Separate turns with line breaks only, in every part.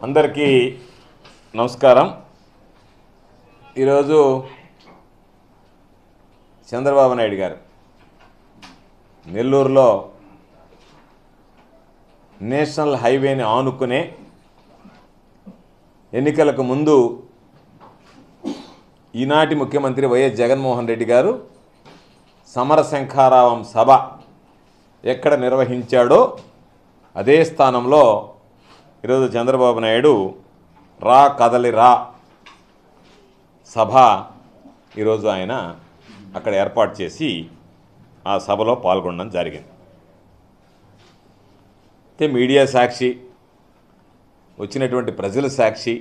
అందరికీ నమస్కారం. ఈరోజు చంద్రబాబు నాయుడు గారు నెల్లూరులో నేషనల్ హైవేని ఆనుకునే ఎన్నికలకు ముందు ఈనాటి ముఖ్యమంత్రి వైఎస్ జగన్మోహన్ రెడ్డి గారు సమరశంఖారావం సభ ఎక్కడ నిర్వహించాడో అదే స్థానంలో ఈరోజు చంద్రబాబు నాయుడు రా కదలి రా సభ ఈరోజు ఆయన అక్కడ ఏర్పాటు చేసి ఆ సభలో పాల్గొనడం జరిగింది. అయితే మీడియా సాక్షి, వచ్చినటువంటి ప్రజల సాక్షి,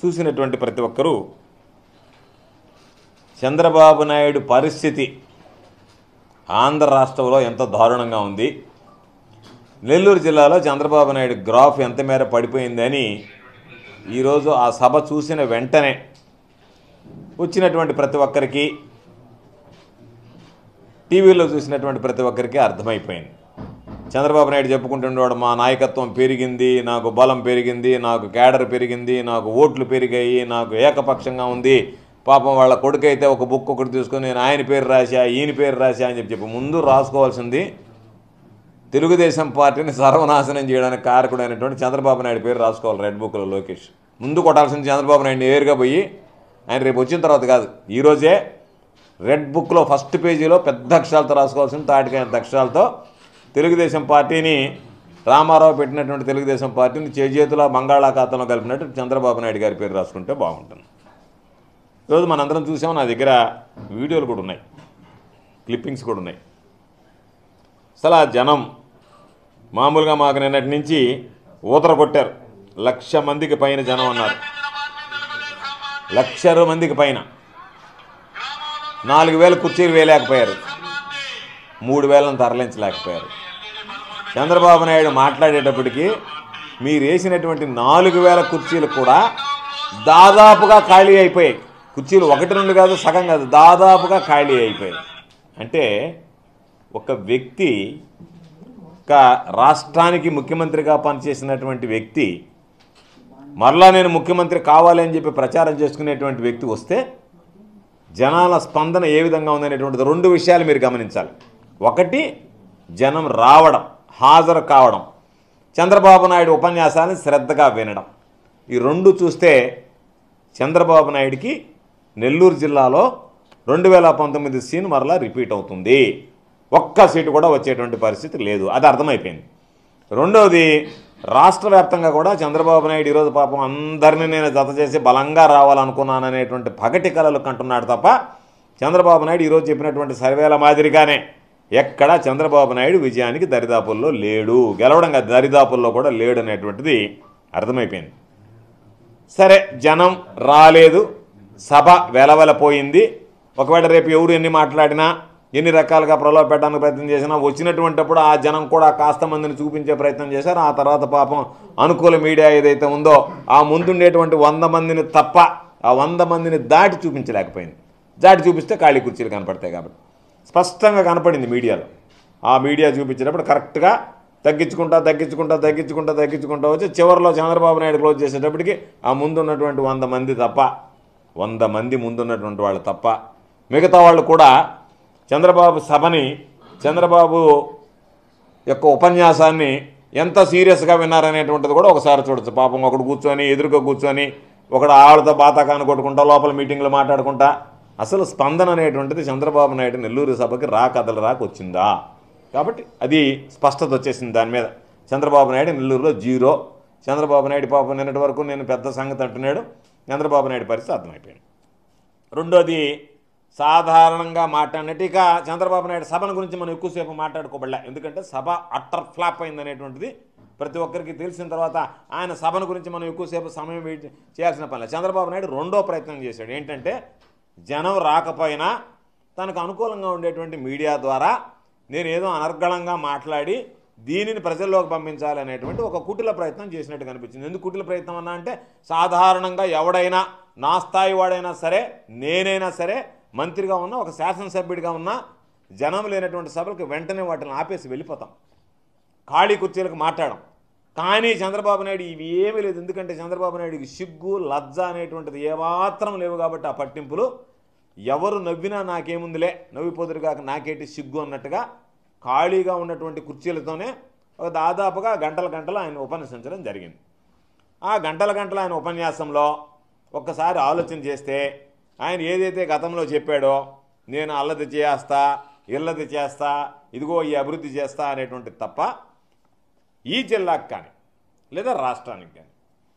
చూసినటువంటి ప్రతి ఒక్కరూ చంద్రబాబు నాయుడు పరిస్థితి ఆంధ్ర రాష్ట్రంలో ఎంత దారుణంగా ఉంది, నెల్లూరు జిల్లాలో చంద్రబాబు నాయుడు గ్రాఫ్ ఎంత మేర పడిపోయిందని ఈరోజు ఆ సభ చూసిన వెంటనే వచ్చినటువంటి ప్రతి ఒక్కరికి, టీవీలో చూసినటువంటి ప్రతి ఒక్కరికి అర్థమైపోయింది. చంద్రబాబు నాయుడు చెప్పుకుంటున్నాడు, మా నాయకత్వం పెరిగింది, నాకు బలం పెరిగింది, నాకు క్యాడర్ పెరిగింది, నాకు ఓట్లు పెరిగాయి, నాకు ఏకపక్షంగా ఉంది. పాపం వాళ్ళ కొడుకైతే ఒక బుక్ ఒకటి తీసుకొని నేను ఆయన పేరు రాశా, ఈయన పేరు రాశా అని చెప్పి ముందు రాసుకోవాల్సింది తెలుగుదేశం పార్టీని సర్వనాశనం చేయడానికి కారకుడైనటువంటి చంద్రబాబు నాయుడు పేరు రాసుకోవాలి. రెడ్ బుక్లో లోకేష్ ముందు కొట్టాల్సింది చంద్రబాబు నాయుడు నేరుగా పోయి, ఆయన రేపు వచ్చిన తర్వాత కాదు, ఈరోజే రెడ్ బుక్లో ఫస్ట్ పేజీలో పెద్ద అక్షరాలతో రాసుకోవాల్సింది, తాటికైన అక్షరాలతో తెలుగుదేశం పార్టీని, రామారావు పెట్టినటువంటి తెలుగుదేశం పార్టీని చేతుల బంగాళాఖాతంలో కలిపినట్టు చంద్రబాబు నాయుడు గారి పేరు రాసుకుంటే బాగుంటుంది. ఈరోజు మనందరం చూసాము, నా దగ్గర వీడియోలు కూడా ఉన్నాయి, క్లిప్పింగ్స్ కూడా ఉన్నాయి. అసలు ఆ జనం మామూలుగా మాకు నిన్నటి నుంచి ఊతర కొట్టారు. 1,00,000 మందికి పైన జనం అన్నారు. 1,00,000 మందికి పైన 4,000 కుర్చీలు వేయలేకపోయారు, 3,000 తరలించలేకపోయారు. చంద్రబాబు నాయుడు మాట్లాడేటప్పటికీ మీరు వేసినటువంటి 4,000 కుర్చీలు కూడా దాదాపుగా ఖాళీ అయిపోయాయి. కుర్చీలు 1-2 కాదు, సగం కాదు, దాదాపుగా ఖాళీ అయిపోయాయి. అంటే ఒక వ్యక్తి, ఒక రాష్ట్రానికి ముఖ్యమంత్రిగా పనిచేసినటువంటి వ్యక్తి మరలా నేను ముఖ్యమంత్రి కావాలి అని చెప్పి ప్రచారం చేసుకునేటువంటి వ్యక్తి వస్తే జనాల స్పందన ఏ విధంగా ఉందనేటువంటిది 2 విషయాలు మీరు గమనించాలి. ఒకటి, జనం రావడం, హాజరు కావడం, చంద్రబాబు నాయుడు ఉపన్యాసాన్ని శ్రద్ధగా వినడం. ఈ 2 చూస్తే చంద్రబాబు నాయుడికి నెల్లూరు జిల్లాలో 2019 సీన్ మరలా రిపీట్ అవుతుంది. ఒక్క సీటు కూడా వచ్చేటువంటి పరిస్థితి లేదు, అది అర్థమైపోయింది. రెండవది, రాష్ట్ర వ్యాప్తంగా కూడా చంద్రబాబు నాయుడు ఈరోజు పాపం అందరినీ నేను జత చేసి బలంగా రావాలనుకున్నాననేటువంటి పగటి కలలు కంటున్నాడు తప్ప చంద్రబాబు నాయుడు ఈరోజు చెప్పినటువంటి సర్వేల మాదిరిగానే ఎక్కడా చంద్రబాబు నాయుడు విజయానికి దరిదాపుల్లో లేడు, గెలవడంగా దరిదాపుల్లో కూడా లేడు అనేటువంటిది అర్థమైపోయింది. సరే, జనం రాలేదు, సభ వెలవెలపోయింది. ఒకవేళ రేపు ఎవరు ఎన్ని మాట్లాడినా, ఎన్ని రకాలుగా ప్రలోభ పెట్టడానికి ప్రయత్నం చేసినా వచ్చినటువంటిప్పుడు ఆ జనం కూడా కాస్త మందిని చూపించే ప్రయత్నం చేశారు. ఆ తర్వాత పాపం అనుకూల మీడియా ఏదైతే ఉందో ఆ ముందుండేటువంటి 100 మందిని తప్ప ఆ 100 మందిని దాటి చూపించలేకపోయింది. దాటి చూపిస్తే ఖాళీ కుర్చీలు కనపడతాయి కాబట్టి స్పష్టంగా కనపడింది మీడియాలో. ఆ మీడియా చూపించేటప్పుడు కరెక్ట్గా తగ్గించుకుంటా వచ్చి చివరిలో చంద్రబాబు నాయుడు క్లోజ్ చేసేటప్పటికి ఆ ముందున్నటువంటి 100 మంది తప్ప, 100 మంది ముందున్నటువంటి వాళ్ళు తప్ప మిగతా వాళ్ళు కూడా చంద్రబాబు సభని, చంద్రబాబు యొక్క ఉపన్యాసాన్ని ఎంత సీరియస్గా విన్నారనేటువంటిది కూడా ఒకసారి చూడొచ్చు. పాపం ఒకడు కూర్చొని, ఎదురుగా కూర్చొని, ఒకడు ఆవిడతో బాతాకాన్ని కొట్టుకుంటా, లోపల మీటింగ్లు మాట్లాడుకుంటా, అసలు స్పందన అనేటువంటిది చంద్రబాబు నాయుడు నెల్లూరు సభకి కదలరాకు వచ్చిందా? కాబట్టి అది స్పష్టత వచ్చేసింది దాని మీద. చంద్రబాబు నాయుడు నెల్లూరులో 0. చంద్రబాబు నాయుడు పాపం నిన్నటి వరకు నేను పెద్ద సంగతి అంటున్నాడు. చంద్రబాబు నాయుడు పరిస్థితి అర్థమైపోయింది. రెండోది, సాధారణంగా మాట్లాడినట్టు ఇక చంద్రబాబు నాయుడు సభను గురించి మనం ఎక్కువసేపు మాట్లాడుకోబడలే, ఎందుకంటే సభ అట్టర్ ఫ్లాప్ అయిందనేటువంటిది ప్రతి ఒక్కరికి తెలిసిన తర్వాత ఆయన సభను గురించి మనం ఎక్కువసేపు సమయం చేయాల్సిన పని లేదు. చంద్రబాబు నాయుడు రెండో ప్రయత్నం చేశాడు. ఏంటంటే జనం రాకపోయినా తనకు అనుకూలంగా ఉండేటువంటి మీడియా ద్వారా నేను ఏదో అనర్గళంగా మాట్లాడి దీనిని ప్రజల్లోకి పంపించాలి అనేటువంటి ఒక కుటిల ప్రయత్నం చేసినట్టు కనిపించింది. ఎందుకు కుటిల ప్రయత్నం అన్నా అంటే సాధారణంగా ఎవడైనా, నా స్థాయి వాడైనా సరే, నేనైనా సరే, మంత్రిగా ఉన్నా, ఒక శాసనసభ్యుడిగా ఉన్నా, జనం లేనటువంటి సభలకు వెంటనే వాటిని ఆపేసి వెళ్ళిపోతాం, ఖాళీ కుర్చీలకు మాట్లాడడం. కానీ చంద్రబాబు నాయుడు ఇవి ఏమీ లేదు. ఎందుకంటే చంద్రబాబు నాయుడికి సిగ్గు లజ్జ అనేటువంటిది ఏమాత్రం లేవు కాబట్టి ఆ పట్టింపులు ఎవరు నవ్వినా నాకేముందిలే, నవ్విపోదురు కాక నాకేంటి సిగ్గు అన్నట్టుగా ఖాళీగా ఉన్నటువంటి కుర్చీలతోనే ఒక దాదాపుగా గంటలు ఆయన ఉపన్యసించడం జరిగింది. ఆ గంటలు ఆయన ఉపన్యాసంలో ఒక్కసారి ఆలోచన చేస్తే ఆయన ఏదైతే గతంలో చెప్పాడో నేను అల్లది చేస్తా, ఇల్లది చేస్తా, ఇదిగో ఈ అభివృద్ధి చేస్తా అనేటువంటిది తప్ప ఈ జిల్లాకు కానీ లేదా రాష్ట్రానికి కానీ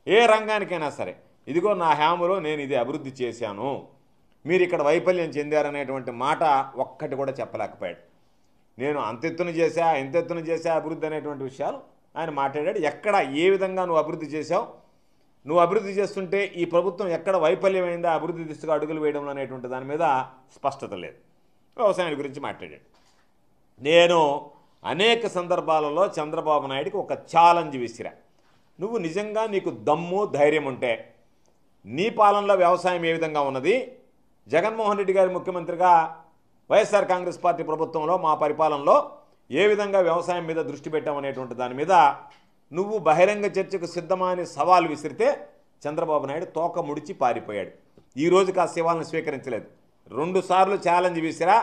ఏ రంగానికైనా సరే ఇదిగో నా హ్యాములో నేను ఇది అభివృద్ధి చేశాను, మీరు ఇక్కడ వైఫల్యం చెందారనేటువంటి మాట ఒక్కటి కూడా చెప్పలేకపోయాడు. నేను అంతెత్తున చేశా ఇంతెత్తున చేశా అభివృద్ధి అనేటువంటి విషయాలు ఆయన మాట్లాడాడు. ఎక్కడ ఏ విధంగా నువ్వు అభివృద్ధి చేశావు, నువ్వు అభివృద్ధి చేస్తుంటే ఈ ప్రభుత్వం ఎక్కడ వైఫల్యమైందా అభివృద్ధి దిశగా అడుగులు వేయడంలో అనేటువంటి దాని మీద స్పష్టత లేదు. వ్యవసాయం గురించి మాట్లాడాడు. నేను అనేక సందర్భాలలో చంద్రబాబు నాయుడికి ఒక ఛాలెంజ్ విసిరా, నువ్వు నిజంగా నీకు దమ్ము ధైర్యం ఉంటే నీ పాలనలో వ్యవసాయం ఏ విధంగా ఉన్నది, జగన్మోహన్ రెడ్డి గారి ముఖ్యమంత్రిగా వైఎస్ఆర్ కాంగ్రెస్ పార్టీ ప్రభుత్వంలో మా పరిపాలనలో ఏ విధంగా వ్యవసాయం మీద దృష్టి పెట్టామనేటువంటి దాని మీద నువ్వు బహిరంగ చర్చకు సిద్ధమా అని సవాల్ విసిరితే చంద్రబాబు నాయుడు తోక ముడిచి పారిపోయాడు. ఈ రోజుకి ఆ సవాల్ని స్వీకరించలేదు. 2 సార్లు ఛాలెంజ్ విసిరా,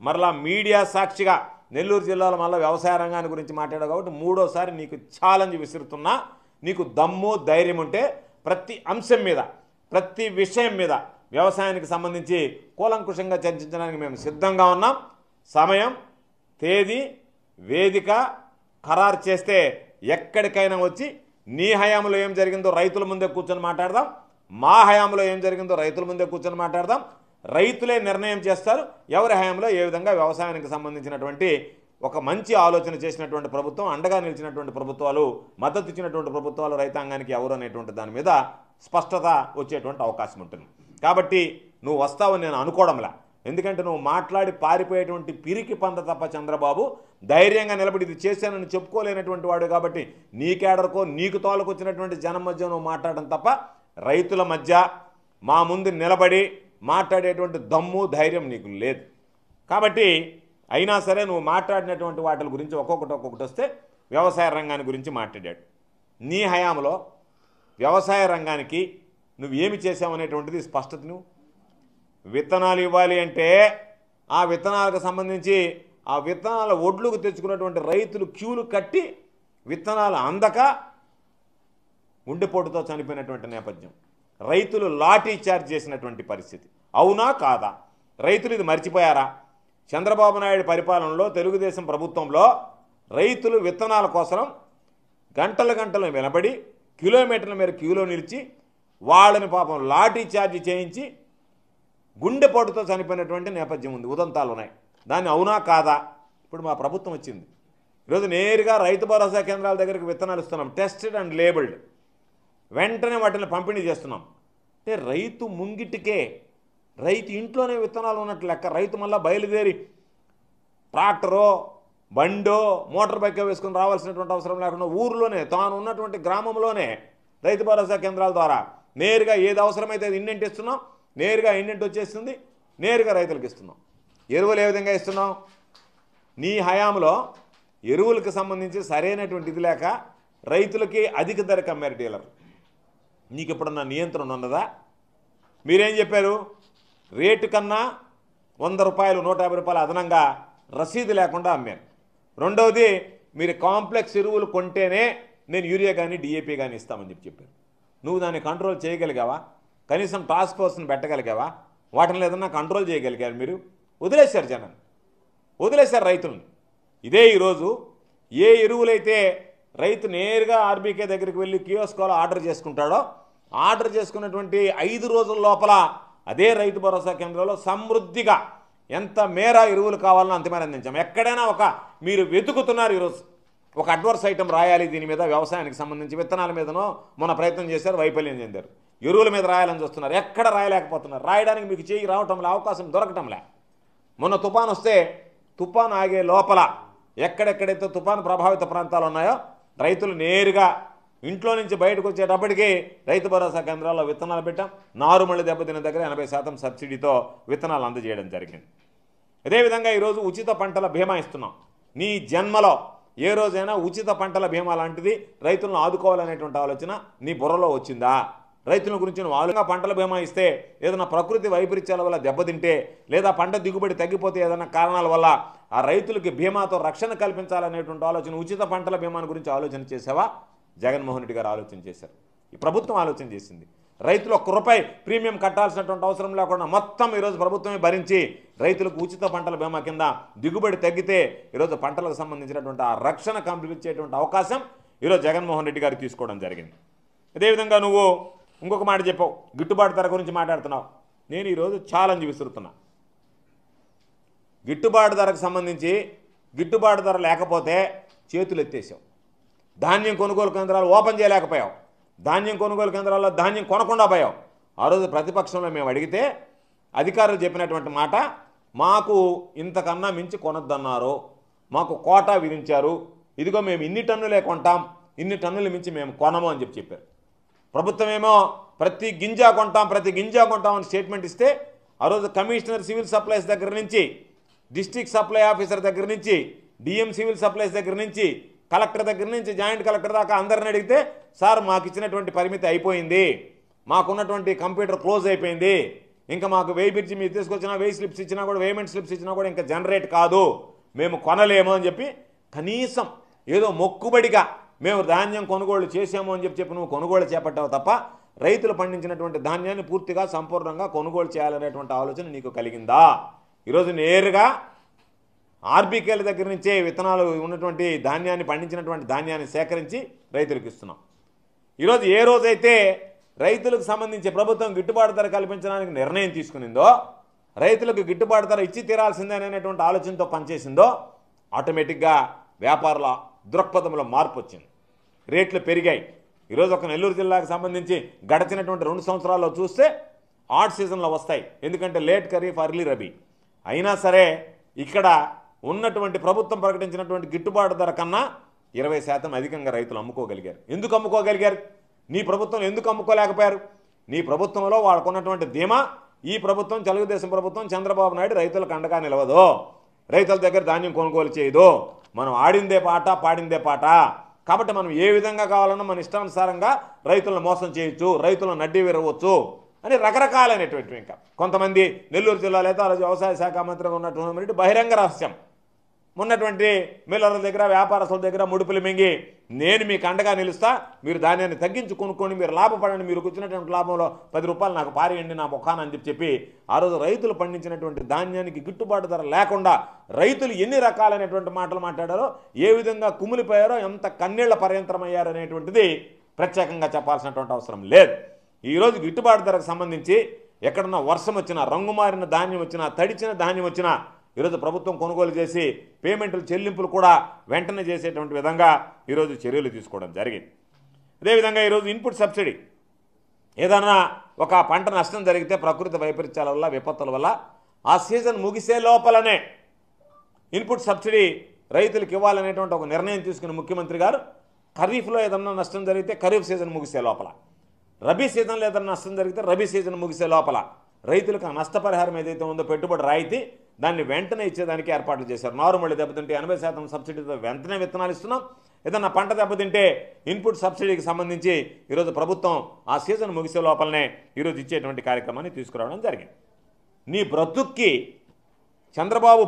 మరలా మీడియా సాక్షిగా నెల్లూరు జిల్లాలో మళ్ళీ వ్యవసాయ రంగాన్ని గురించి మాట్లాడావు కాబట్టి 3వసారి నీకు ఛాలెంజ్ విసురుతున్నా, నీకు దమ్ము ధైర్యం ఉంటే ప్రతి అంశం మీద ప్రతి విషయం మీద వ్యవసాయానికి సంబంధించి కూలంకుషంగా చర్చించడానికి మేము సిద్ధంగా ఉన్నాం. సమయం తేదీ వేదిక ఖరారు చేస్తే ఎక్కడికైనా వచ్చి నీ హయాంలో ఏం జరిగిందో రైతుల ముందే కూర్చొని మాట్లాడదాం, మా హయాంలో ఏం జరిగిందో రైతుల ముందే కూర్చొని మాట్లాడదాం. రైతులే నిర్ణయం చేస్తారు ఎవరి హయాంలో ఏ విధంగా వ్యవసాయానికి సంబంధించినటువంటి ఒక మంచి ఆలోచన చేసినటువంటి ప్రభుత్వం, అండగా నిలిచినటువంటి ప్రభుత్వాలు, మద్దతు ఇచ్చినటువంటి ప్రభుత్వాలు రైతాంగానికి ఎవరు అనేటువంటి దాని మీద స్పష్టత వచ్చేటువంటి అవకాశం ఉంటుంది. కాబట్టి నువ్వు వస్తావని నేను అనుకోవడంలా. ఎందుకంటే నువ్వు మాట్లాడి పారిపోయేటువంటి పిరికి పంద తప్ప చంద్రబాబు ధైర్యంగా నిలబడి ఇది చేశానని చెప్పుకోలేనటువంటి వాడు. కాబట్టి నీ కేడర్కో నీకు తోలకొచ్చినటువంటి జనం మధ్య నువ్వు మాట్లాడడం తప్ప రైతుల మధ్య మా ముందు నిలబడి మాట్లాడేటువంటి దమ్ము ధైర్యం నీకు లేదు. కాబట్టి అయినా సరే నువ్వు మాట్లాడినటువంటి వాటి గురించి ఒక్కొక్కటి వస్తే వ్యవసాయ రంగాన్ని గురించి మాట్లాడాడు. నీ హయాంలో వ్యవసాయ రంగానికి నువ్వు ఏమి చేసావనేటువంటిది స్పష్టత. నువ్వు విత్తనాలు ఇవ్వాలి అంటే ఆ విత్తనాలకు సంబంధించి ఆ విత్తనాల ఒడ్లుకు తెచ్చుకున్నటువంటి రైతులు క్యూలు కట్టి విత్తనాలు అందక గుండెపోటుతో చనిపోయినటువంటి నేపథ్యం, రైతులు లాఠీ చార్జ్ చేసినటువంటి పరిస్థితి. అవునా కాదా? రైతులు ఇది మర్చిపోయారా? చంద్రబాబు నాయుడు పరిపాలనలో తెలుగుదేశం ప్రభుత్వంలో రైతులు విత్తనాల కోసం గంటలు వినబడి కిలోమీటర్ల మేర క్యూలో నిలిచి వాళ్ళని పాపం లాఠీ చార్జ్ చేయించి గుండెపోటుతో చనిపోయినటువంటి నేపథ్యం ఉంది, ఉదంతాలు ఉన్నాయి. దాన్ని అవునా కాదా? ఇప్పుడు మా ప్రభుత్వం వచ్చింది, ఈరోజు నేరుగా రైతు భరోసా కేంద్రాల దగ్గరికి విత్తనాలు ఇస్తున్నాం, టెస్టెడ్ అండ్ లేబుల్డ్, వెంటనే వాటిని పంపిణీ చేస్తున్నాం. అంటే రైతు ముంగిటికే, రైతు ఇంట్లోనే విత్తనాలు ఉన్నట్లు లెక్క. రైతు మళ్ళీ బయలుదేరి ట్రాక్టరో బండో మోటార్ బైక్ వేసుకొని రావాల్సినటువంటి అవసరం లేకుండా ఊర్లోనే తాను ఉన్నటువంటి గ్రామంలోనే రైతు భరోసా కేంద్రాల ద్వారా నేరుగా ఏది అవసరమైతే అది ఇండెంట్ ఇస్తున్నాం, నేరుగా ఇండెంట్ వచ్చేస్తుంది, నేరుగా రైతులకు ఇస్తున్నాం. ఎరువులు ఏ విధంగా ఇస్తున్నాం? నీ హయాంలో ఎరువులకు సంబంధించి సరైనటువంటి ఇది లేక రైతులకి అధిక ధరకు అమ్మారు డీలర్. నీకు ఎప్పుడన్నా నియంత్రణ ఉన్నదా? మీరేం చెప్పారు? రేటు కన్నా 100 రూపాయలు 150 రూపాయలు అదనంగా రసీదు లేకుండా అమ్మారు. రెండవది, మీరు కాంప్లెక్స్ ఎరువులు కొంటేనే నేను యూరియా కానీ డిఏపీ కానీ ఇస్తామని చెప్పారు. నువ్వు దాన్ని కంట్రోల్ చేయగలిగావా? కనీసం టాస్క్ ఫోర్స్ని పెట్టగలిగావా? వాటిని ఏదన్నా కంట్రోల్ చేయగలిగారు? మీరు వదిలేశారు, జనాన్ని వదిలేశారు, రైతులను. ఇదే ఈరోజు ఏ ఎరువులైతే రైతు నేరుగా ఆర్బీకే దగ్గరికి వెళ్ళి కియోస్కోలో ఆర్డర్ చేసుకుంటాడో, ఆర్డర్ చేసుకున్నటువంటి 5 రోజుల లోపల అదే రైతు భరోసా కేంద్రంలో సమృద్ధిగా ఎంత మేర ఎరువులు కావాలనో అంత మేర అందించాం. ఎక్కడైనా మీరు వెతుకుతున్నారు ఈరోజు ఒక అడ్వర్స్ ఐటమ్ రాయాలి దీని మీద, వ్యవసాయానికి సంబంధించి విత్తనాల మీదనో మొన్న ప్రయత్నం చేశారు, వైఫల్యం చెందారు. ఎరువుల మీద రాయాలని చూస్తున్నారు, ఎక్కడ రాయలేకపోతున్నారు. రాయడానికి మీకు చేయి రావటంలే, అవకాశం దొరకటంలే. మొన్న తుఫాన్ వస్తే తుఫాన్ ఆగే లోపల ఎక్కడెక్కడైతే తుఫాను ప్రభావిత ప్రాంతాలు ఉన్నాయో రైతులు నేరుగా ఇంట్లో నుంచి బయటకు వచ్చేటప్పటికి రైతు భరోసా కేంద్రాల్లో విత్తనాలు పెట్టాం. నారుమళ్ళి దెబ్బతిన దగ్గర 80% సబ్సిడీతో విత్తనాలు అందజేయడం జరిగింది. అదేవిధంగా ఈరోజు ఉచిత పంటల బీమా ఇస్తున్నాం. నీ జన్మలో ఏ రోజైనా ఉచిత పంటల బీమా లాంటిది రైతులను ఆదుకోవాలనేటువంటి ఆలోచన నీ బుర్రలో వచ్చిందా? రైతుల గురించి నువ్వు ఆలోచన పంటల బీమా ఇస్తే ఏదైనా ప్రకృతి వైపరీత్యాల వల్ల దెబ్బతింటే లేదా పంట దిగుబడి తగ్గిపోతే ఏదైనా కారణాల వల్ల ఆ రైతులకి బీమాతో రక్షణ కల్పించాలనేటువంటి ఆలోచన, ఉచిత పంటల బీమాను గురించి ఆలోచన చేసావా? జగన్మోహన్ రెడ్డి గారు ఆలోచన చేశారు, ఈ ప్రభుత్వం ఆలోచన చేసింది. రైతులు ₹1 ప్రీమియం కట్టాల్సినటువంటి అవసరం లేకుండా మొత్తం ఈరోజు ప్రభుత్వమే భరించి రైతులకు ఉచిత పంటల బీమా కింద దిగుబడి తగ్గితే ఈరోజు పంటలకు సంబంధించినటువంటి ఆ రక్షణ కల్పించేటువంటి అవకాశం ఈరోజు జగన్మోహన్ రెడ్డి గారు తీసుకోవడం జరిగింది. అదేవిధంగా నువ్వు ఇంకొక మాట చెప్పావు, గిట్టుబాటు ధర గురించి మాట్లాడుతున్నావు. నేను ఈరోజు ఛాలెంజ్ విసురుతున్నా. గిట్టుబాటు ధరకు సంబంధించి గిట్టుబాటు ధర లేకపోతే చేతులు ఎత్తేసావు. ధాన్యం కొనుగోలు కేంద్రాలు ఓపెన్ చేయలేకపోయావు. ధాన్యం కొనుగోలు కేంద్రాల్లో ధాన్యం కొనకుండా పోయావు. ఆ రోజు ప్రతిపక్షంలో మేము అడిగితే అధికారులు చెప్పినటువంటి మాట, మాకు ఇంతకన్నా మించి కొనొద్దన్నారు, మాకు కోటా విధించారు, ఇదిగో మేము ఇన్ని టన్నులే కొంటాం, ఇన్ని టన్నులు మించి మేము కొనము అని చెప్పారు. ప్రభుత్వం ఏమో ప్రతి గింజ కొంటాం అని స్టేట్మెంట్ ఇస్తే ఆ రోజు కమిషనర్ సివిల్ సప్లైస్ దగ్గర నుంచి, డిస్ట్రిక్ట్ సప్లై ఆఫీసర్ దగ్గర నుంచి, డిఎం సివిల్ సప్లైస్ దగ్గర నుంచి, కలెక్టర్ దగ్గర నుంచి జాయింట్ కలెక్టర్ దాకా అందరిని అడిగితే, సార్ మాకు ఇచ్చినటువంటి పరిమితి అయిపోయింది, మాకున్నటువంటి కంప్యూటర్ క్లోజ్ అయిపోయింది, ఇంకా మాకు వేయి బిర్చి మీరు తీసుకొచ్చినా, వేయి స్లిప్స్ ఇచ్చినా కూడా, వేమెంట్ స్లిప్స్ ఇచ్చినా కూడా ఇంకా జనరేట్ కాదు, మేము కొనలేము అని చెప్పి కనీసం ఏదో మొక్కుబడిగా మేము ధాన్యం కొనుగోలు చేసాము అని చెప్పి నువ్వు కొనుగోలు చేపట్టావు తప్ప రైతులు పండించినటువంటి ధాన్యాన్ని పూర్తిగా సంపూర్ణంగా కొనుగోలు చేయాలనేటువంటి ఆలోచన నీకు కలిగిందా? ఈరోజు నేరుగా ఆర్బీకేల దగ్గర నుంచే విత్తనాలు ఉన్నటువంటి ధాన్యాన్ని పండించినటువంటి ధాన్యాన్ని సేకరించి రైతులకు ఇస్తున్నాం. ఈరోజు ఏ రోజైతే రైతులకు సంబంధించి ప్రభుత్వం గిట్టుబాటు ధర కల్పించడానికి నిర్ణయం తీసుకునిందో, రైతులకు గిట్టుబాటు ధర ఇచ్చి తీరాల్సిందే అనేటువంటి ఆలోచనతో పనిచేసిందో, ఆటోమేటిక్గా వ్యాపారుల దృక్పథంలో మార్పు వచ్చింది, రేట్లు పెరిగాయి. ఈరోజు ఒక నెల్లూరు జిల్లాకు సంబంధించి గడిచినటువంటి 2 సంవత్సరాల్లో చూస్తే ఆడ్ సీజన్లో వస్తాయి, ఎందుకంటే లేట్ ఖరీఫ్ అర్లీ రబీ. అయినా సరే ఇక్కడ ఉన్నటువంటి ప్రభుత్వం ప్రకటించినటువంటి గిట్టుబాటు ధర కన్నా 20% అధికంగా రైతులు అమ్ముకోగలిగారు. ఎందుకు అమ్ముకోగలిగారు? నీ ప్రభుత్వం ఎందుకు అమ్ముకోలేకపోయారు? నీ ప్రభుత్వంలో వాళ్ళకున్నటువంటి ధీమా, ఈ ప్రభుత్వం తెలుగుదేశం ప్రభుత్వం చంద్రబాబు నాయుడు రైతులకు అండగా నిలవదు, రైతుల దగ్గర ధాన్యం కొనుగోలు చేయదు, మనం ఆడిందే పాట పాడిందే పాట, కాబట్టి మనం ఏ విధంగా కావాలన్నా మన ఇష్టానుసారంగా రైతులను మోసం చేయొచ్చు, రైతులను నడ్డి విరవచ్చు అని రకరకాలైనటువంటి, ఇంకా కొంతమంది నెల్లూరు జిల్లాలో అయితే ఆ రోజు వ్యవసాయ శాఖ మంత్రిగా ఉన్నటువంటి బహిరంగ రహస్యం, ఉన్నటువంటి మిల్లర్ల దగ్గర వ్యాపారస్తుల దగ్గర ముడుపులు మింగి నేను మీకు అండగా నిలుస్తా, మీరు ధాన్యాన్ని తగ్గించి కొనుక్కొని మీరు లాభపడండి, మీరు వచ్చినటువంటి లాభంలో ₹10 నాకు పారేయండి నా ముఖాన అని చెప్పి ఆ రోజు రైతులు పండించినటువంటి ధాన్యానికి గిట్టుబాటు ధర లేకుండా రైతులు ఎన్ని రకాలైనటువంటి మాటలు మాట్లాడారో, ఏ విధంగా కుమిలిపోయారో, ఎంత కన్నీళ్ల పర్యంతరమయ్యారనేటువంటిది ప్రత్యేకంగా చెప్పాల్సినటువంటి అవసరం లేదు. ఈరోజు గిట్టుబాటు ధరకు సంబంధించి ఎక్కడన్నా వర్షం వచ్చినా, రంగుమారిన ధాన్యం వచ్చినా, తడిచిన ధాన్యం వచ్చినా ఈరోజు ప్రభుత్వం కొనుగోలు చేసి పేమెంట్లు చెల్లింపులు కూడా వెంటనే చేసేటువంటి విధంగా ఈరోజు చర్యలు తీసుకోవడం జరిగింది. అదేవిధంగా ఈరోజు ఇన్పుట్ సబ్సిడీ, ఏదన్నా ఒక పంట నష్టం జరిగితే ప్రకృతి వైపరీత్యాల వల్ల, విపత్తుల వల్ల ఆ సీజన్ ముగిసే లోపలనే ఇన్పుట్ సబ్సిడీ రైతులకు ఇవ్వాలనేటువంటి ఒక నిర్ణయం తీసుకున్న ముఖ్యమంత్రి గారు, ఖరీఫ్లో ఏదన్నా నష్టం జరిగితే ఖరీఫ్ సీజన్ ముగిసే లోపల, రబీ సీజన్లో ఏదైనా నష్టం జరిగితే రబీ సీజన్ ముగిసే లోపల రైతులకు ఆ నష్టపరిహారం ఏదైతే ఉందో పెట్టుబడి రాయితీ దాన్ని వెంటనే ఇచ్చేదానికి ఏర్పాట్లు చేశారు. నారుమడి దెబ్బతింటే 80% సబ్సిడీతో వెంటనే విత్తనాలు ఇస్తున్నాం. ఏదన్నా పంట దెబ్బతింటే ఇన్పుట్ సబ్సిడీకి సంబంధించి ఈరోజు ప్రభుత్వం ఆ సీజన్ ముగిసే లోపలనే ఈరోజు ఇచ్చేటువంటి కార్యక్రమాన్ని తీసుకురావడం జరిగింది. నీ బ్రతుక్కి చంద్రబాబు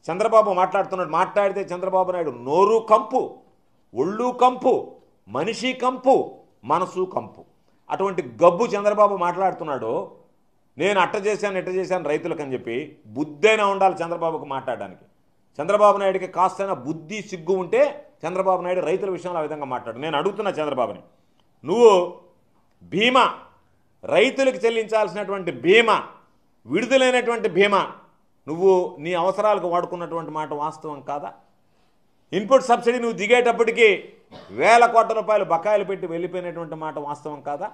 చంద్రబాబు మాట్లాడితే చంద్రబాబు నాయుడు నోరు కంపు, ఒళ్ళు కంపు, మనిషి కంపు, మనసు కంపు. అటువంటి గబ్బు చంద్రబాబు మాట్లాడుతున్నాడు. నేను అట్ట చేశాను రైతులకు అని చెప్పి బుద్ధైనా ఉండాలి చంద్రబాబుకు మాట్లాడడానికి. చంద్రబాబు నాయుడికి కాస్తైనా బుద్ధి సిగ్గు ఉంటే చంద్రబాబు నాయుడు రైతుల విషయంలో ఆ విధంగా మాట్లాడు. నేను అడుగుతున్నా చంద్రబాబుని, నువ్వు బీమా, రైతులకు చెల్లించాల్సినటువంటి బీమా, విడుదలైనటువంటి బీమా నువ్వు నీ అవసరాలకు వాడుకున్నటువంటి మాట వాస్తవం కాదా? ఇన్పుట్ సబ్సిడీ నువ్వు దిగేటప్పటికీ వేల కోట్ల రూపాయలు బకాయిలు పెట్టి వెళ్ళిపోయినటువంటి మాట వాస్తవం కాదా?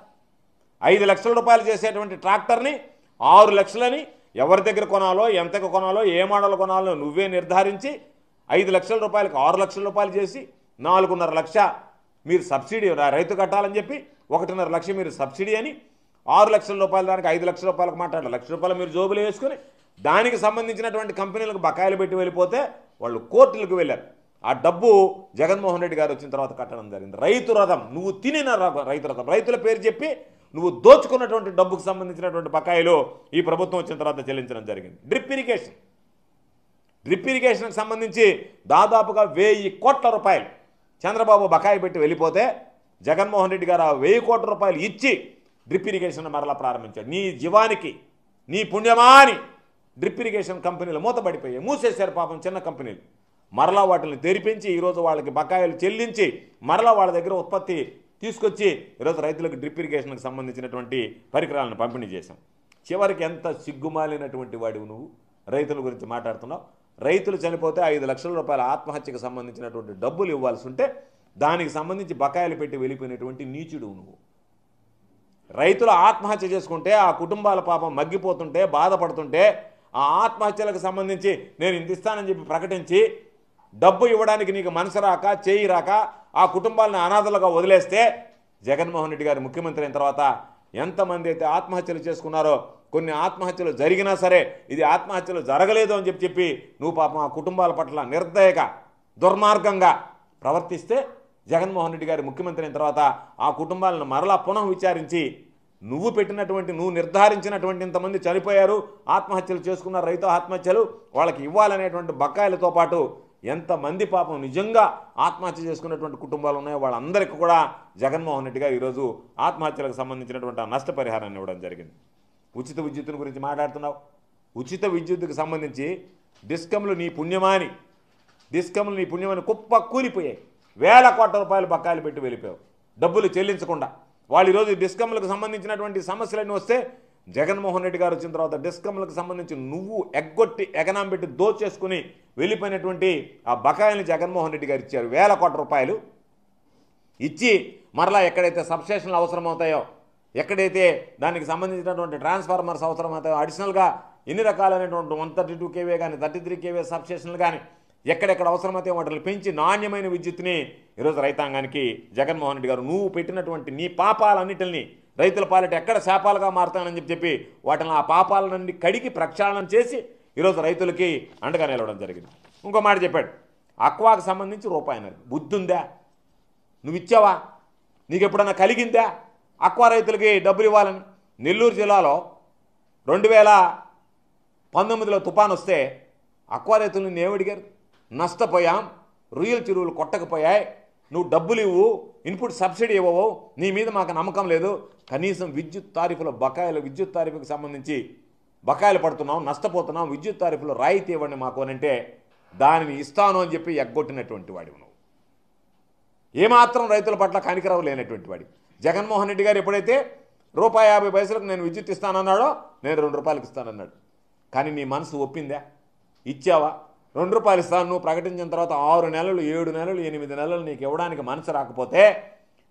5 లక్షల రూపాయలు చేసేటువంటి ట్రాక్టర్ని 6 లక్షలని ఎవరి దగ్గర కొనాలో, ఎంతకు కొనాలో, ఏ మోడల్ కొనాలో నువ్వే నిర్ధారించి 5 లక్షల రూపాయలకు 6 లక్షల రూపాయలు చేసి 4.5 లక్ష మీరు సబ్సిడీ రైతు కట్టాలని చెప్పి 1.5 లక్ష మీరు సబ్సిడీ అని 6 లక్షల రూపాయల దానికి 5 లక్షల రూపాయలకు మాట్లాడారు. ₹1 లక్ష మీరు జోబులు వేసుకుని దానికి సంబంధించినటువంటి కంపెనీలకు బకాయిలు పెట్టి వెళ్ళిపోతే వాళ్ళు కోర్టులకు వెళ్ళారు. ఆ డబ్బు జగన్మోహన్ రెడ్డి గారు వచ్చిన తర్వాత కట్టడం జరిగింది. రైతు రథం, నువ్వు తినిన రైతు రథం, రైతుల పేరు చెప్పి నువ్వు దోచుకున్నటువంటి డబ్బుకు సంబంధించినటువంటి బకాయిలు ఈ ప్రభుత్వం వచ్చిన తర్వాత చెల్లించడం జరిగింది. డ్రిప్ ఇరిగేషన్కి సంబంధించి దాదాపుగా 1000 కోట్ల రూపాయలు చంద్రబాబు బకాయి పెట్టి వెళ్ళిపోతే జగన్మోహన్ రెడ్డి గారు ఆ 1000 కోట్ల రూపాయలు ఇచ్చి డ్రిప్ ఇరిగేషన్ మరలా ప్రారంభించాడు. నీ జీవానికి నీ పుణ్యమాని డ్రిప్ ఇరిగేషన్ కంపెనీలు మూతపడిపోయాయి, మూసేశారు పాపం చిన్న కంపెనీలు. మరలా వాటిని తెరిపించి ఈరోజు వాళ్ళకి బకాయిలు చెల్లించి మరలా వాళ్ళ దగ్గర ఉత్పత్తి తీసుకొచ్చి ఈరోజు రైతులకు డ్రిప్ ఇరిగేషన్కి సంబంధించినటువంటి పరికరాలను పంపిణీ చేశాం. చివరికి ఎంత సిగ్గుమాలినటువంటి వాడివి నువ్వు రైతుల గురించి మాట్లాడుతున్నావు. రైతులు చనిపోతే 5 లక్షల రూపాయల ఆత్మహత్యకు సంబంధించినటువంటి డబ్బులు ఇవ్వాల్సి ఉంటే దానికి సంబంధించి బకాయిలు పెట్టి వెళ్ళిపోయినటువంటి నీచుడు నువ్వు. రైతులు ఆత్మహత్య చేసుకుంటే ఆ కుటుంబాల పాపం మగ్గిపోతుంటే బాధపడుతుంటే ఆ ఆత్మహత్యలకు సంబంధించి నేను ఇంత ఇస్తానని చెప్పి ప్రకటించి డబ్బు ఇవ్వడానికి నీకు మనసు రాక చేయి రాక ఆ కుటుంబాలను అనాథలుగా వదిలేస్తే జగన్మోహన్ రెడ్డి గారు ముఖ్యమంత్రి అయిన తర్వాత ఎంతమంది అయితే ఆత్మహత్యలు చేసుకున్నారో, కొన్ని ఆత్మహత్యలు జరిగినా సరే ఇది ఆత్మహత్యలు జరగలేదు అని చెప్పి నువ్వు పాపం ఆ కుటుంబాల పట్ల నిర్దయగా దుర్మార్గంగా ప్రవర్తిస్తే జగన్మోహన్ రెడ్డి గారు ముఖ్యమంత్రి అయిన తర్వాత ఆ కుటుంబాలను మరలా పునః విచారించి నువ్వు పెట్టినటువంటి నువ్వు నిర్ధారించినటువంటి ఇంతమంది చనిపోయారు, ఆత్మహత్యలు చేసుకున్నారు, రైతు ఆత్మహత్యలు, వాళ్ళకి ఇవ్వాలనేటువంటి బకాయిలతో పాటు ఎంతమంది పాపం నిజంగా ఆత్మహత్య చేసుకున్నటువంటి కుటుంబాలు ఉన్నాయో వాళ్ళందరికీ కూడా జగన్మోహన్ రెడ్డి గారు ఈరోజు ఆత్మహత్యలకు సంబంధించినటువంటి ఆ నష్టపరిహారాన్ని ఇవ్వడం జరిగింది. ఉచిత విద్యుత్తుని గురించి మాట్లాడుతున్నావు. ఉచిత విద్యుత్తుకు సంబంధించి డిస్కంలు నీ పుణ్యమాని కుప్ప కూలిపోయాయి. 1000 కోట్ల రూపాయలు బకాయిలు పెట్టి వెళ్ళిపోయావు డబ్బులు చెల్లించకుండా. వాళ్ళు ఈరోజు డిస్కంలకు సంబంధించినటువంటి సమస్యలన్నీ వస్తే జగన్మోహన్ రెడ్డి గారు వచ్చిన తర్వాత డిస్కంలకు సంబంధించి నువ్వు ఎగ్గొట్టి ఎగనాం పెట్టి దోచేసుకుని వెళ్ళిపోయినటువంటి ఆ బకాయిల్ని జగన్మోహన్ రెడ్డి గారు ఇచ్చారు. 1000 కోట్ల రూపాయలు ఇచ్చి మరలా ఎక్కడైతే సబ్స్టేషన్లు అవసరమవుతాయో, ఎక్కడైతే దానికి సంబంధించినటువంటి ట్రాన్స్ఫార్మర్స్ అవసరమవుతాయో, అడిషనల్గా ఎన్ని రకాలైనటువంటి 132 kV కానీ 33 kV సబ్స్టేషన్లు కానీ ఎక్కడెక్కడ అవసరమైతే వాటిని పెంచి నాణ్యమైన విద్యుత్తుని ఈరోజు రైతాంగానికి జగన్మోహన్ రెడ్డి గారు నువ్వు పెట్టినటువంటి నీ పాపాలన్నిటిని రైతుల పాలిట ఎక్కడ శాపాలుగా మారుతానని చెప్పి వాటిని ఆ పాపాలన్నీ కడిగి ప్రక్షాళన చేసి ఈరోజు రైతులకి అండగా నిలవడం జరిగింది. ఇంకో మాట చెప్పాడు, అక్వాకు సంబంధించి రూపాయిన్నర. బుద్ధి ఉందా? నువ్వు ఇచ్చావా? నీకు ఎప్పుడన్నా కలిగిందా అక్వా రైతులకి డబ్బులు ఇవ్వాలని? నెల్లూరు జిల్లాలో 2019లో తుఫాను వస్తే అక్వా రైతులను ఏమడిగారు? నష్టపోయాం, రొయ్యల చెరువులు కొట్టకపోయాయి, నువ్వు డబ్బులు ఇవ్వు, ఇన్పుట్ సబ్సిడీ ఇవ్వవు, నీ మీద మాకు నమ్మకం లేదు, కనీసం విద్యుత్ తారీఫుకు సంబంధించి బకాయిలు పడుతున్నాం, నష్టపోతున్నాం, విద్యుత్ తారీఫులో రాయితీ ఇవ్వండి మాకు అని అంటే దానిని ఇస్తాను అని చెప్పి ఎగ్గొట్టినటువంటి వాడివి నువ్వు. ఏమాత్రం రైతుల పట్ల కనికరవు లేనటువంటి వాడి. జగన్మోహన్ రెడ్డి గారు ఎప్పుడైతే ₹50 నేను విద్యుత్ ఇస్తానన్నాడో నేను ₹2 ఇస్తానన్నాడు. కానీ నీ మనసు ఒప్పిందా? ఇచ్చావా? ₹2 ఇస్తాను నువ్వు ప్రకటించిన తర్వాత 6 నెలలు 7 నెలలు 8 నెలలు నీకు ఇవ్వడానికి మనసు రాకపోతే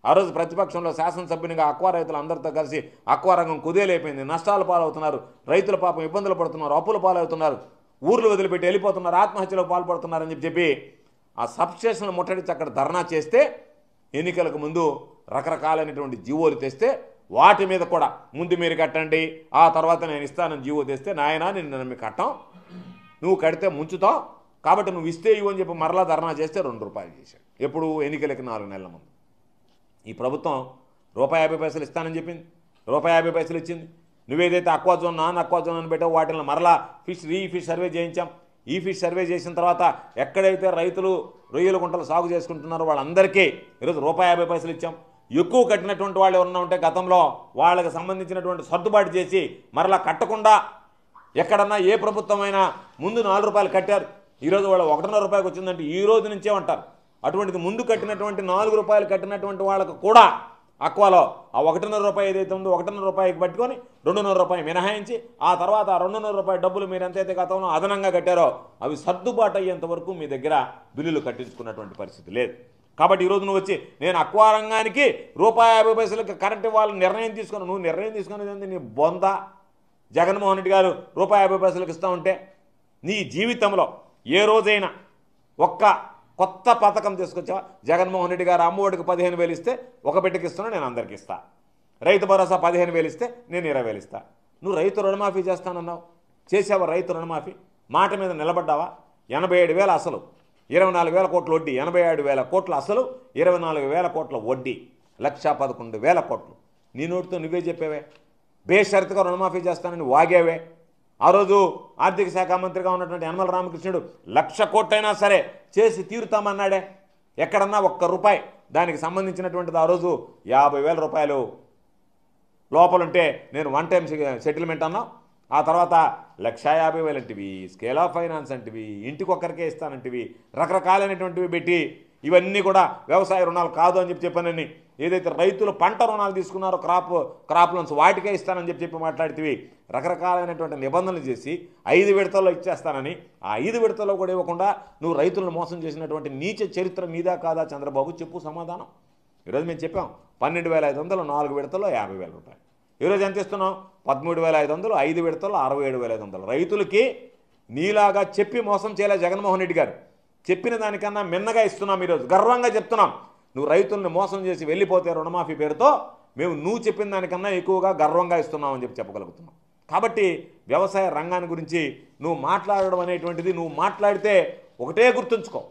ఆ రోజు ప్రతిపక్షంలో శాసనసభ్యునిగా అక్వా రైతులు అందరితో కలిసి అక్వా రంగం కుదేలైపోయింది, నష్టాల పాలవుతున్నారు, రైతుల పాపం ఇబ్బందులు పడుతున్నారు, అప్పుల పాలవుతున్నారు, ఊర్లు వదిలిపెట్టి వెళ్ళిపోతున్నారు, ఆత్మహత్యలకు పాల్పడుతున్నారని చెప్పి ఆ సబ్స్టేషన్లు ముట్టడిచి అక్కడ ధర్నా చేస్తే ఎన్నికలకు ముందు రకరకాలైనటువంటి జీవోలు తెస్తే వాటి మీద కూడా ముందు మీరు కట్టండి ఆ తర్వాత నేను ఇస్తానని జీవో తెస్తే నాయనా నిన్ను నమ్మి కట్టం, నువ్వు కడితే ముంచుతావు కాబట్టి నువ్వు ఇస్తే ఇవ్వు అని చెప్పి మరలా ధర్నా చేస్తే ₹2 చేశాడు. ఎప్పుడు? ఎన్నికలకి 4 నెలల ముందు. ఈ ప్రభుత్వం ₹50 ఇస్తానని చెప్పింది, ₹50 ఇచ్చింది. నువ్వేదైతే aqua zone non aqua zone అని పెట్టావు వాటిని మరలా ఫిష్ సర్వే చేయించాం. ఈ ఫిష్ సర్వే చేసిన తర్వాత ఎక్కడైతే రైతులు రొయ్యల గుంటలు సాగు చేసుకుంటున్నారో వాళ్ళందరికీ ఈరోజు ₹50 ఇచ్చాం. ఎక్కువ కట్టినటువంటి వాళ్ళు ఎవరన్నా ఉంటే గతంలో వాళ్ళకి సంబంధించినటువంటి సర్దుబాటు చేసి మరలా కట్టకుండా ఎక్కడన్నా ఏ ప్రభుత్వమైనా ముందు ₹4 కట్టారు, ఈరోజు వాళ్ళు ₹1.5 వచ్చిందంటే ఈ రోజు నుంచే అంటారు. అటువంటిది ముందు కట్టినటువంటి ₹4 కట్టినటువంటి వాళ్ళకు కూడా అక్వాలో ఆ ₹1.5 ఏదైతే ఉందో ₹1.5 పట్టుకొని ₹2.5 మినహాయించి ఆ తర్వాత ఆ ₹2.5 డబ్బులు మీరు ఎంతైతే గతంలో అదనంగా కట్టారో అవి సర్దుబాటు అయ్యేంత వరకు మీ దగ్గర బిల్లులు కట్టించుకున్నటువంటి పరిస్థితి లేదు. కాబట్టి ఈరోజు నువ్వు వచ్చి నేను అక్వా రంగానికి ₹50 కరెంట్ ఇవ్వాలని నిర్ణయం తీసుకుని నువ్వు నిర్ణయం తీసుకునేది నీ బొంద. జగన్మోహన్ రెడ్డి గారు ₹50 ఇస్తా ఉంటే నీ జీవితంలో ఏ రోజైనా ఒక్క కొత్త పథకం తీసుకొచ్చావా? జగన్మోహన్ రెడ్డి గారు అమ్మఒడికి 15,000 ఇస్తే ఒక బిడ్డకి ఇస్తున్నా నేను అందరికి ఇస్తా, రైతు భరోసా 15,000 ఇస్తే నేను 20,000 ఇస్తా. నువ్వు రైతు రుణమాఫీ చేస్తానన్నావు, చేసావా? రైతు రుణమాఫీ మాట మీద నిలబడ్డావా? 87,000 అసలు 24,000 కోట్ల వడ్డీ, 87,000 కోట్ల అసలు, 24,000 కోట్ల వడ్డీ, 1,11,000 కోట్లు. నీ నోటితో నువ్వే చెప్పేవే. బేషరతుగా రుణమాఫీ చేస్తానని వాగేవే. ఆ రోజు ఆర్థిక శాఖ మంత్రిగా ఉన్నటువంటి యనమల రామకృష్ణుడు 1,00,000 కోట్లైనా సరే చేసి తీరుతామన్నాడే. ఎక్కడన్నా ఒక్క రూపాయి దానికి సంబంధించినటువంటిది ఆ రోజు 50,000 రూపాయలు లోపలుంటే నేను వన్ టైం సెటిల్మెంట్ అన్నా. ఆ తర్వాత 1,50,000 అంటివి, స్కేల్ ఆఫ్ ఫైనాన్స్ అంటివి, ఇంటికొక్కరికే ఇస్తానంటివి, రకరకాలైనటువంటివి పెట్టి ఇవన్నీ కూడా వ్యవసాయ రుణాలు కాదు అని చెప్పానని, ఏదైతే రైతులు పంట రుణాలు తీసుకున్నారో క్రాప్ లోన్స్ వాటికే ఇస్తానని చెప్పి మాట్లాడితే రకరకాలైనటువంటి నిబంధనలు చేసి 5 విడతల్లో ఇచ్చేస్తానని, ఆ 5 విడతల్లో కూడా ఇవ్వకుండా నువ్వు రైతులను మోసం చేసినటువంటి నీచ చరిత్ర మీదా కాదా చంద్రబాబు? చెప్పు సమాధానం. ఈరోజు మేము చెప్పాం 12,500 4 విడతల్లో 50,000 రూపాయలు. ఈరోజు ఎంత ఇస్తున్నాం? 13,500 5 విడతల్లో 67,500. రైతులకి నీలాగా చెప్పి మోసం చేయలే జగన్మోహన్ రెడ్డి గారు. చెప్పిన దానికన్నా మిన్నగా ఇస్తున్నాం. ఈరోజు గర్వంగా చెప్తున్నాం, నువ్వు రైతుల్ని మోసం చేసి వెళ్ళిపోతే రుణమాఫీ పేరుతో మేము నువ్వు చెప్పిన దానికన్నా ఎక్కువగా గర్వంగా ఇస్తున్నాం అని చెప్పగలుగుతున్నాం. కాబట్టి వ్యవసాయ రంగాన్ని గురించి నువ్వు మాట్లాడడం అనేటువంటిది, నువ్వు మాట్లాడితే ఒకటే గుర్తుంచుకో,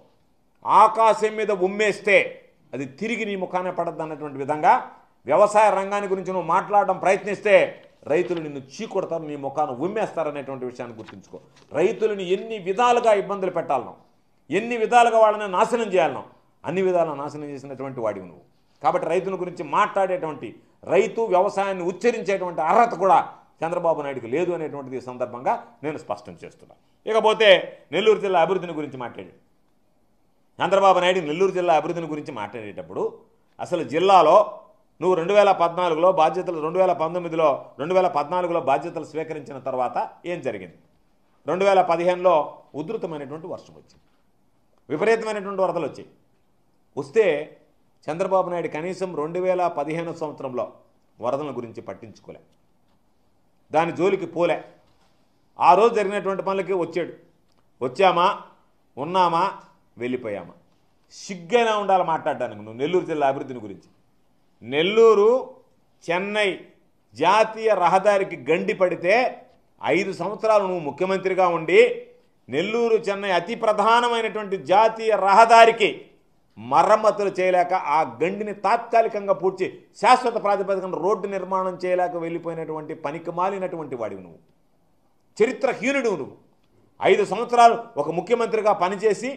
ఆకాశం మీద ఉమ్మేస్తే అది తిరిగి నీ ముఖానే పడద్దు అన్నటువంటి విధంగా వ్యవసాయ రంగాన్ని గురించి నువ్వు మాట్లాడడం ప్రయత్నిస్తే రైతులు నిన్ను చీకొడతారు, నీ ముఖాన్ని ఉమ్మేస్తారనేటువంటి విషయాన్ని గుర్తుంచుకో. రైతులని ఎన్ని విధాలుగా ఇబ్బందులు పెట్టాలనో, ఎన్ని విధాలుగా వాళ్ళని నాశనం చేయాలనో అన్ని విధాలుగా నాశనం చేసినటువంటి వాడివి నువ్వు. కాబట్టి రైతుల గురించి మాట్లాడేటువంటి, రైతు వ్యవసాయాన్ని ఉచ్చరించేటువంటి అర్హత కూడా చంద్రబాబు నాయుడుకి లేదు అనేటువంటిది ఈ సందర్భంగా నేను స్పష్టం చేస్తున్నాను. ఇకపోతే నెల్లూరు జిల్లా అభివృద్ధిని గురించి మాట్లాడాడు చంద్రబాబు నాయుడు. నెల్లూరు జిల్లా అభివృద్ధిని గురించి మాట్లాడేటప్పుడు అసలు జిల్లాలో నువ్వు 2014లో బాధ్యతలు, 2014లో బాధ్యతలు స్వీకరించిన తర్వాత ఏం జరిగింది? 2015లో ఉధృతమైనటువంటి వర్షం వచ్చింది, విపరీతమైనటువంటి వరదలు వచ్చాయి. వస్తే చంద్రబాబు నాయుడు కనీసం 2015 సంవత్సరంలో వరదల గురించి పట్టించుకోలే, దాని జోలికి పోలే. ఆ రోజు జరిగినటువంటి పనులకి వచ్చాడు. వచ్చామా, ఉన్నామా, వెళ్ళిపోయామా? సిగ్గైనా ఉండాలి మాట్లాడడానికి నువ్వు నెల్లూరు జిల్లా అభివృద్ధిని గురించి. నెల్లూరు చెన్నై జాతీయ రహదారికి గండి పడితే 5 సంవత్సరాలు నువ్వు ముఖ్యమంత్రిగా ఉండి నెల్లూరు చెన్నై అతి ప్రధానమైనటువంటి జాతీయ రహదారికి మరమ్మతులు చేయలేక ఆ గండిని తాత్కాలికంగా పూడ్చి శాశ్వత ప్రాతిపదికన రోడ్డు నిర్మాణం చేయలేక వెళ్ళిపోయినటువంటి పనికి మాలినటువంటి వాడివి నువ్వు, చరిత్రహీనుడు నువ్వు. 5 సంవత్సరాలు ఒక ముఖ్యమంత్రిగా పనిచేసి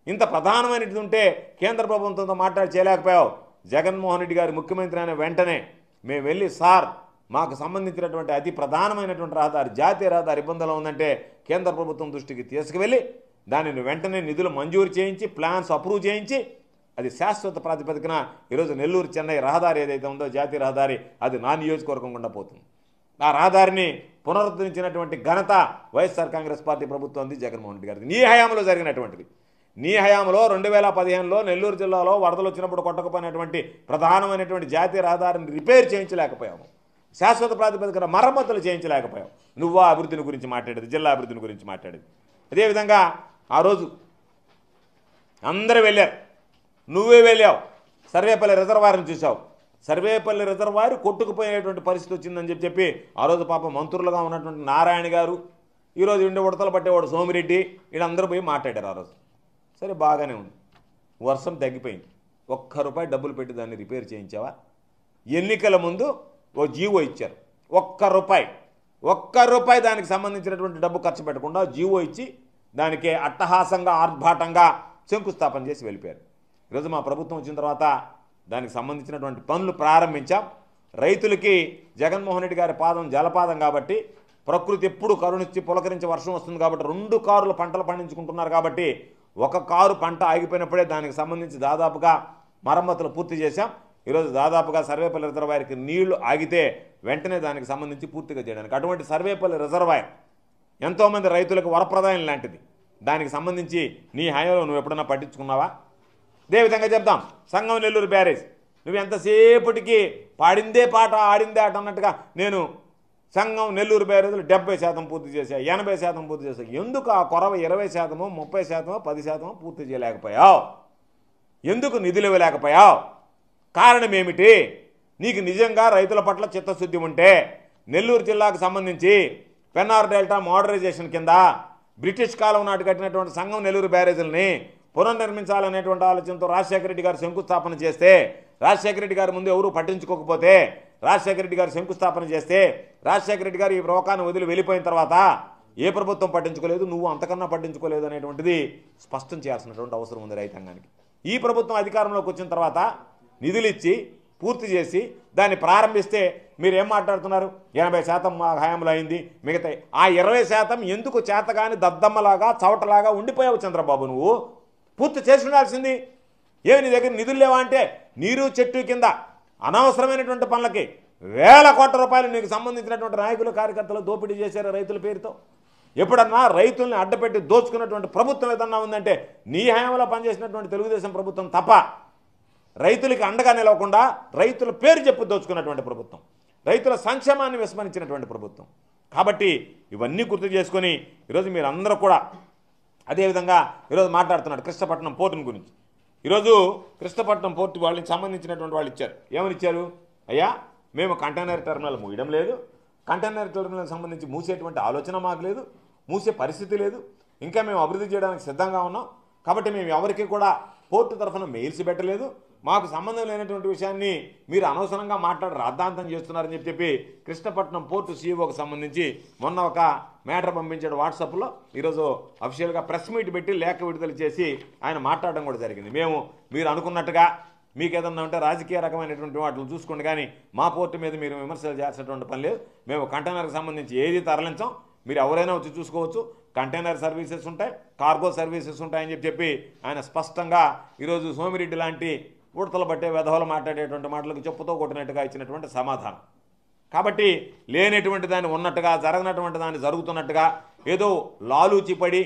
ఇంత ప్రధానమైనది ఉంటే కేంద్ర ప్రభుత్వంతో మాట్లాడి చేయలేకపోయావు. జగన్మోహన్ రెడ్డి గారు ముఖ్యమంత్రి అయిన వెంటనే మేము వెళ్ళి, సార్ మాకు సంబంధించినటువంటి అతి ప్రధానమైనటువంటి రహదారి, జాతీయ రహదారి ఇబ్బందులు ఉందంటే కేంద్ర ప్రభుత్వం దృష్టికి తీసుకువెళ్ళి దానిని వెంటనే నిధులు మంజూరు చేయించి, ప్లాన్స్ అప్రూవ్ చేయించి, అది శాశ్వత ప్రాతిపదికన ఈరోజు నెల్లూరు చెన్నై రహదారి ఏదైతే ఉందో జాతీయ రహదారి, అది నా నియోజకవర్గం గుండా పోతుంది. ఆ రహదారిని పునరుద్ధరించినటువంటి ఘనత వైఎస్ఆర్ కాంగ్రెస్ పార్టీ ప్రభుత్వం ఉంది, జగన్మోహన్ రెడ్డి గారిది. నీ హయాంలో జరిగినటువంటిది. నీ హయాంలో 2015లో నెల్లూరు జిల్లాలో వరదలు వచ్చినప్పుడు కొట్టకపోయినటువంటి ప్రధానమైనటువంటి జాతీయ రహదారిని రిపేర్ చేయించలేకపోయాము, శాశ్వత ప్రాతిపదికన మరమ్మతులు చేయించలేకపోయావు. నువ్వా అభివృద్ధిని గురించి మాట్లాడేది, జిల్లా అభివృద్ధిని గురించి మాట్లాడేది. అదేవిధంగా ఆ రోజు అందరూ వెళ్ళారు, నువ్వే వెళ్ళావు, సర్వేపల్లి రిజర్వాయర్ని చూసావు. సర్వేపల్లి రిజర్వాయర్ కొట్టుకుపోయేటువంటి పరిస్థితి వచ్చిందని చెప్పి ఆ రోజు పాపం మంత్రులుగా ఉన్నటువంటి నారాయణ గారు, ఈరోజు ఇండి ఉడతలు పట్టేవాడు సోమిరెడ్డి, వీళ్ళందరూ పోయి మాట్లాడారు ఆ రోజు. సరే బాగానే ఉంది, వర్షం తగ్గిపోయింది, ₹1 డబ్బులు పెట్టి దాన్ని రిపేర్ చేయించావా? ఎన్నికల ముందు ఓ జీవో ఇచ్చారు, ₹1 దానికి సంబంధించినటువంటి డబ్బు ఖర్చు పెట్టకుండా జీవో ఇచ్చి దానికి అట్టహాసంగా ఆర్భాటంగా శంకుస్థాపన చేసి వెళ్ళిపోయారు. ఈరోజు మా ప్రభుత్వం వచ్చిన తర్వాత దానికి సంబంధించినటువంటి పనులు ప్రారంభించాం. రైతులకి జగన్మోహన్ రెడ్డి గారి పాదం జలపాదం కాబట్టి, ప్రకృతి ఎప్పుడు కరుణించి పులకరించి వర్షం వస్తుంది కాబట్టి 2 కారులు పంటలు పండించుకుంటున్నారు కాబట్టి 1 కారు పంట ఆగిపోయినప్పుడే దానికి సంబంధించి దాదాపుగా మరమ్మతులు పూర్తి చేశాం. ఈరోజు దాదాపుగా సర్వేపల్లి రిజర్వాయర్కి నీళ్లు ఆగితే వెంటనే దానికి సంబంధించి పూర్తిగా చేయడానికి, అటువంటి సర్వేపల్లి రిజర్వాయర్ ఎంతోమంది రైతులకు వరప్రదాయం లాంటిది. దానికి సంబంధించి నీ హయాంలో నువ్వు ఎప్పుడన్నా పట్టించుకున్నావా? అదేవిధంగా చెప్తాం, సంగం నెల్లూరు బ్యారేజ్, నువ్వు ఎంతసేపటికి పాడిందే పాట ఆడిందే ఆట అన్నట్టుగా నేను సంగం నెల్లూరు బ్యారేజ్లు 70% పూర్తి చేశా, 80% పూర్తి చేశా. ఎందుకు ఆ కొరవ 20%, 30%, 10% పూర్తి చేయలేకపోయావు? ఎందుకు నిధులు ఇవ్వలేకపోయావు? కారణం ఏమిటి? నీకు నిజంగా రైతుల పట్ల చిత్తశుద్ధి ఉంటే నెల్లూరు జిల్లాకు సంబంధించి పెన్నార్ డెల్టా మోడరైజేషన్ కింద బ్రిటిష్ కాలం నాటి కట్టినటువంటి సంగం నెల్లూరు బ్యారేజీలని పునర్నిర్మించాలనేటువంటి ఆలోచనతో రాజశేఖర రెడ్డి గారు శంకుస్థాపన చేస్తే, రాజశేఖర రెడ్డి గారు ముందు ఎవరూ పట్టించుకోకపోతే, రాజశేఖర రెడ్డి గారు శంకుస్థాపన చేస్తే, రాజశేఖర రెడ్డి గారు ఈ లోకాన్ని వదిలి వెళ్ళిపోయిన తర్వాత ఏ ప్రభుత్వం పట్టించుకోలేదు, నువ్వు అంతకన్నా పట్టించుకోలేదు అనేటువంటిది స్పష్టం చేయాల్సినటువంటి అవసరం ఉంది రైతాంగానికి. ఈ ప్రభుత్వం అధికారంలోకి వచ్చిన తర్వాత నిధులు ఇచ్చి పూర్తి చేసి దాన్ని ప్రారంభిస్తే మీరేం మాట్లాడుతున్నారు? 80% మా హయాంలో అయింది, మిగతా ఆ 20% ఎందుకు చేతగాని దద్దమ్మలాగా చవటలాగా ఉండిపోయావు చంద్రబాబు? నువ్వు పూర్తి చేసి ఉండాల్సింది. ఏమి నీ దగ్గర నిధులు లేవా అంటే, నీరు చెట్టు కింద అనవసరమైనటువంటి పనులకి వేల కోట్ల రూపాయలు నీకు సంబంధించినటువంటి నాయకులు కార్యకర్తలు దోపిడీ చేశారు రైతుల పేరుతో. ఎప్పుడన్నా రైతుల్ని అడ్డపెట్టి దోచుకున్నటువంటి ప్రభుత్వం ఏదన్నా ఉందంటే నీ హయాంలో పనిచేసినటువంటి తెలుగుదేశం ప్రభుత్వం తప్ప, రైతులకి అండగా నిలవకుండా రైతుల పేరు చెప్పు దోచుకున్నటువంటి ప్రభుత్వం, రైతుల సంక్షేమాన్ని విస్మరించినటువంటి ప్రభుత్వం. కాబట్టి ఇవన్నీ గుర్తు చేసుకొని ఈరోజు మీరు అందరూ కూడా అదేవిధంగా ఈరోజు మాట్లాడుతున్నారు కృష్ణపట్నం పోర్టుని గురించి. ఈరోజు కృష్ణపట్నం పోర్టు వాళ్ళకి సంబంధించినటువంటి వాళ్ళు ఇచ్చారు. ఏమని ఇచ్చారు? అయ్యా మేము కంటైనర్ టెర్మినల్ మూయడం లేదు, కంటైనర్ టెర్మినల్ సంబంధించి మూసేటువంటి ఆలోచన మాకు లేదు, మూసే పరిస్థితి లేదు, ఇంకా మేము అభివృద్ధి చేయడానికి సిద్ధంగా ఉన్నాం. కాబట్టి మేము ఎవరికి కూడా పోర్టు తరఫున మెయిల్స్ పెట్టలేదు, మాకు సంబంధం లేనటువంటి విషయాన్ని మీరు అనవసరంగా మాట్లాడి రాద్ధాంతం చేస్తున్నారని చెప్పి కృష్ణపట్నం పోర్టు సీఈఓకి సంబంధించి మొన్న ఒక మ్యాటర్ పంపించాడు వాట్సాప్లో. ఈరోజు అఫీషియల్గా ప్రెస్ మీట్ పెట్టి లేఖ విడుదల చేసి ఆయన మాట్లాడడం కూడా జరిగింది. మీరు అనుకున్నట్టుగా మీకు ఏదన్నా ఉంటే రాజకీయ రకమైనటువంటి వాటిని చూసుకోండి, కానీ మా పోర్టు మీద మీరు విమర్శలు చేసేటువంటి పని లేదు. మేము కంటైనర్కి సంబంధించి ఏది తరలించాం, మీరు ఎవరైనా వచ్చి చూసుకోవచ్చు. కంటైనర్ సర్వీసెస్ ఉంటాయి, కార్గో సర్వీసెస్ ఉంటాయని చెప్పి ఆయన స్పష్టంగా ఈరోజు సోమిరెడ్డి లాంటి ఉడతలు పట్టే వెధవలు మాట్లాడేటువంటి మాటలకు చెప్పుతో కొట్టినట్టుగా ఇచ్చినటువంటి సమాధానం. కాబట్టి లేనటువంటి దాన్ని ఉన్నట్టుగా, జరగనటువంటి దాన్ని జరుగుతున్నట్టుగా ఏదో లాలూచిపడి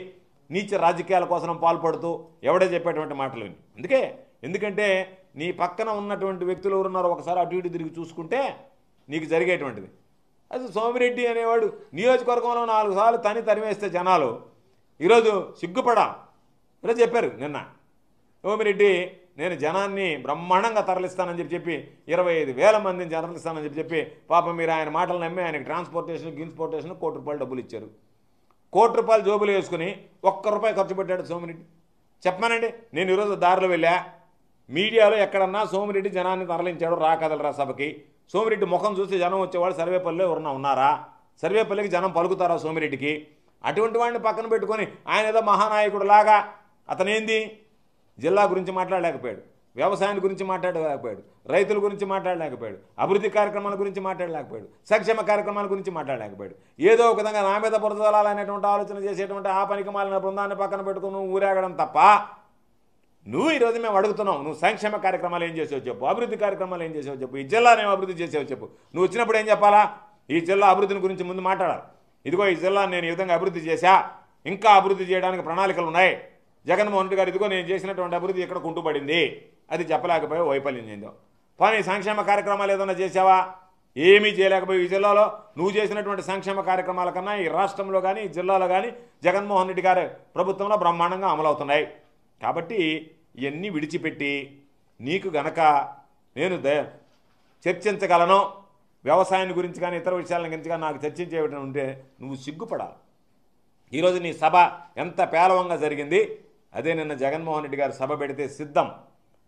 నీచ రాజకీయాల కోసం పాల్పడుతూ ఎవడే చెప్పేటువంటి మాటలు విని. ఎందుకంటే నీ పక్కన ఉన్నటువంటి వ్యక్తులు ఎవరున్నారో ఒకసారి అటు ఇటు తిరిగి చూసుకుంటే నీకు జరిగేటువంటిది. అది సోమిరెడ్డి అనేవాడు నియోజకవర్గంలో 4 సార్లు తరిమేస్తే జనాలు ఈరోజు సిగ్గుపడా. ఇలా చెప్పారు నిన్న సోమిరెడ్డి, నేను జనాన్ని బ్రహ్మాండంగా తరలిస్తానని చెప్పి 25,000 మందిని తరలిస్తానని చెప్పి పాపం మీరు ఆయన మాటలు నమ్మి ఆయనకి ట్రాన్స్పోర్టేషన్ గిన్స్పోర్టేషన్ ₹1 కోటి డబ్బులు ఇచ్చారు. ₹1 కోటి జోబులు వేసుకుని ₹1 ఖర్చు పెట్టాడు సోమిరెడ్డి. చెప్పానండి, నేను ఈరోజు దారిలో వెళ్ళా, మీడియాలో ఎక్కడన్నా సోమిరెడ్డి జనాన్ని తరలించాడు రా కదలరా సభకి, సోమిరెడ్డి ముఖం చూసి జనం వచ్చేవాడు సర్వేపల్లిలో ఎవరన్నా ఉన్నారా? సర్వేపల్లికి జనం పలుకుతారా సోమిరెడ్డికి? అటువంటి వాడిని పక్కన పెట్టుకొని ఆయన ఏదో మహానాయకుడు లాగా అతనేంది జిల్లా గురించి మాట్లాడలేకపోయాడు, వ్యవసాయం గురించి మాట్లాడలేకపోయాడు, రైతుల గురించి మాట్లాడలేకపోయాడు, అభివృద్ధి కార్యక్రమాల గురించి మాట్లాడలేకపోయాడు, సంక్షేమ కార్యక్రమాల గురించి మాట్లాడలేకపోయాడు. ఏదో ఒక విధంగా నా మీద బురదలాలనేటువంటి ఆలోచన చేసేటువంటి ఆ పనికి మాలిన బృందాన్ని పక్కన పెట్టుకుని ఊరేగడం తప్ప, నువ్వు ఈరోజు మేము అడుగుతున్నావు, నువ్వు సంక్షేమ కార్యక్రమాలు ఏం చేసావు చెప్పు, అభివృద్ధి కార్యక్రమాలు ఏం చేసావు చెప్పు, ఈ జిల్లాను ఏం అభివృద్ధి చేసావు చెప్పు. నువ్వు వచ్చినప్పుడు ఏం చెప్పాలా? ఈ జిల్లా అభివృద్ధిని గురించి ముందు మాట్లాడాలి. ఇదిగో ఈ జిల్లాను నేను ఈ విధంగా అభివృద్ధి చేశా, ఇంకా అభివృద్ధి చేయడానికి ప్రణాళికలు ఉన్నాయి, జగన్మోహన్ రెడ్డి గారు ఇదిగో నేను చేసినటువంటి అభివృద్ధి ఇక్కడ కుంటుపడింది, అది చెప్పలేకపోయి వైఫల్యం చెందావు. కానీ సంక్షేమ కార్యక్రమాలు ఏదైనా చేసావా? ఏమీ చేయలేకపోయి. ఈ జిల్లాలో నువ్వు చేసినటువంటి సంక్షేమ కార్యక్రమాల కన్నా ఈ రాష్ట్రంలో కానీ ఈ జిల్లాలో కానీ జగన్మోహన్ రెడ్డి గారి ప్రభుత్వంలో బ్రహ్మాండంగా అమలవుతున్నాయి. కాబట్టి ఇవన్నీ విడిచిపెట్టి నీకు గనక నేను చర్చించగలను, వ్యవసాయం గురించి కానీ ఇతర విషయాల గురించి కానీ నాకు చర్చించేయడం ఉంటే నువ్వు సిగ్గుపడాలి. ఈరోజు నీ సభ ఎంత పేలవంగా జరిగింది, అదే నిన్న జగన్మోహన్ రెడ్డి గారు సభ పెడితే సిద్ధం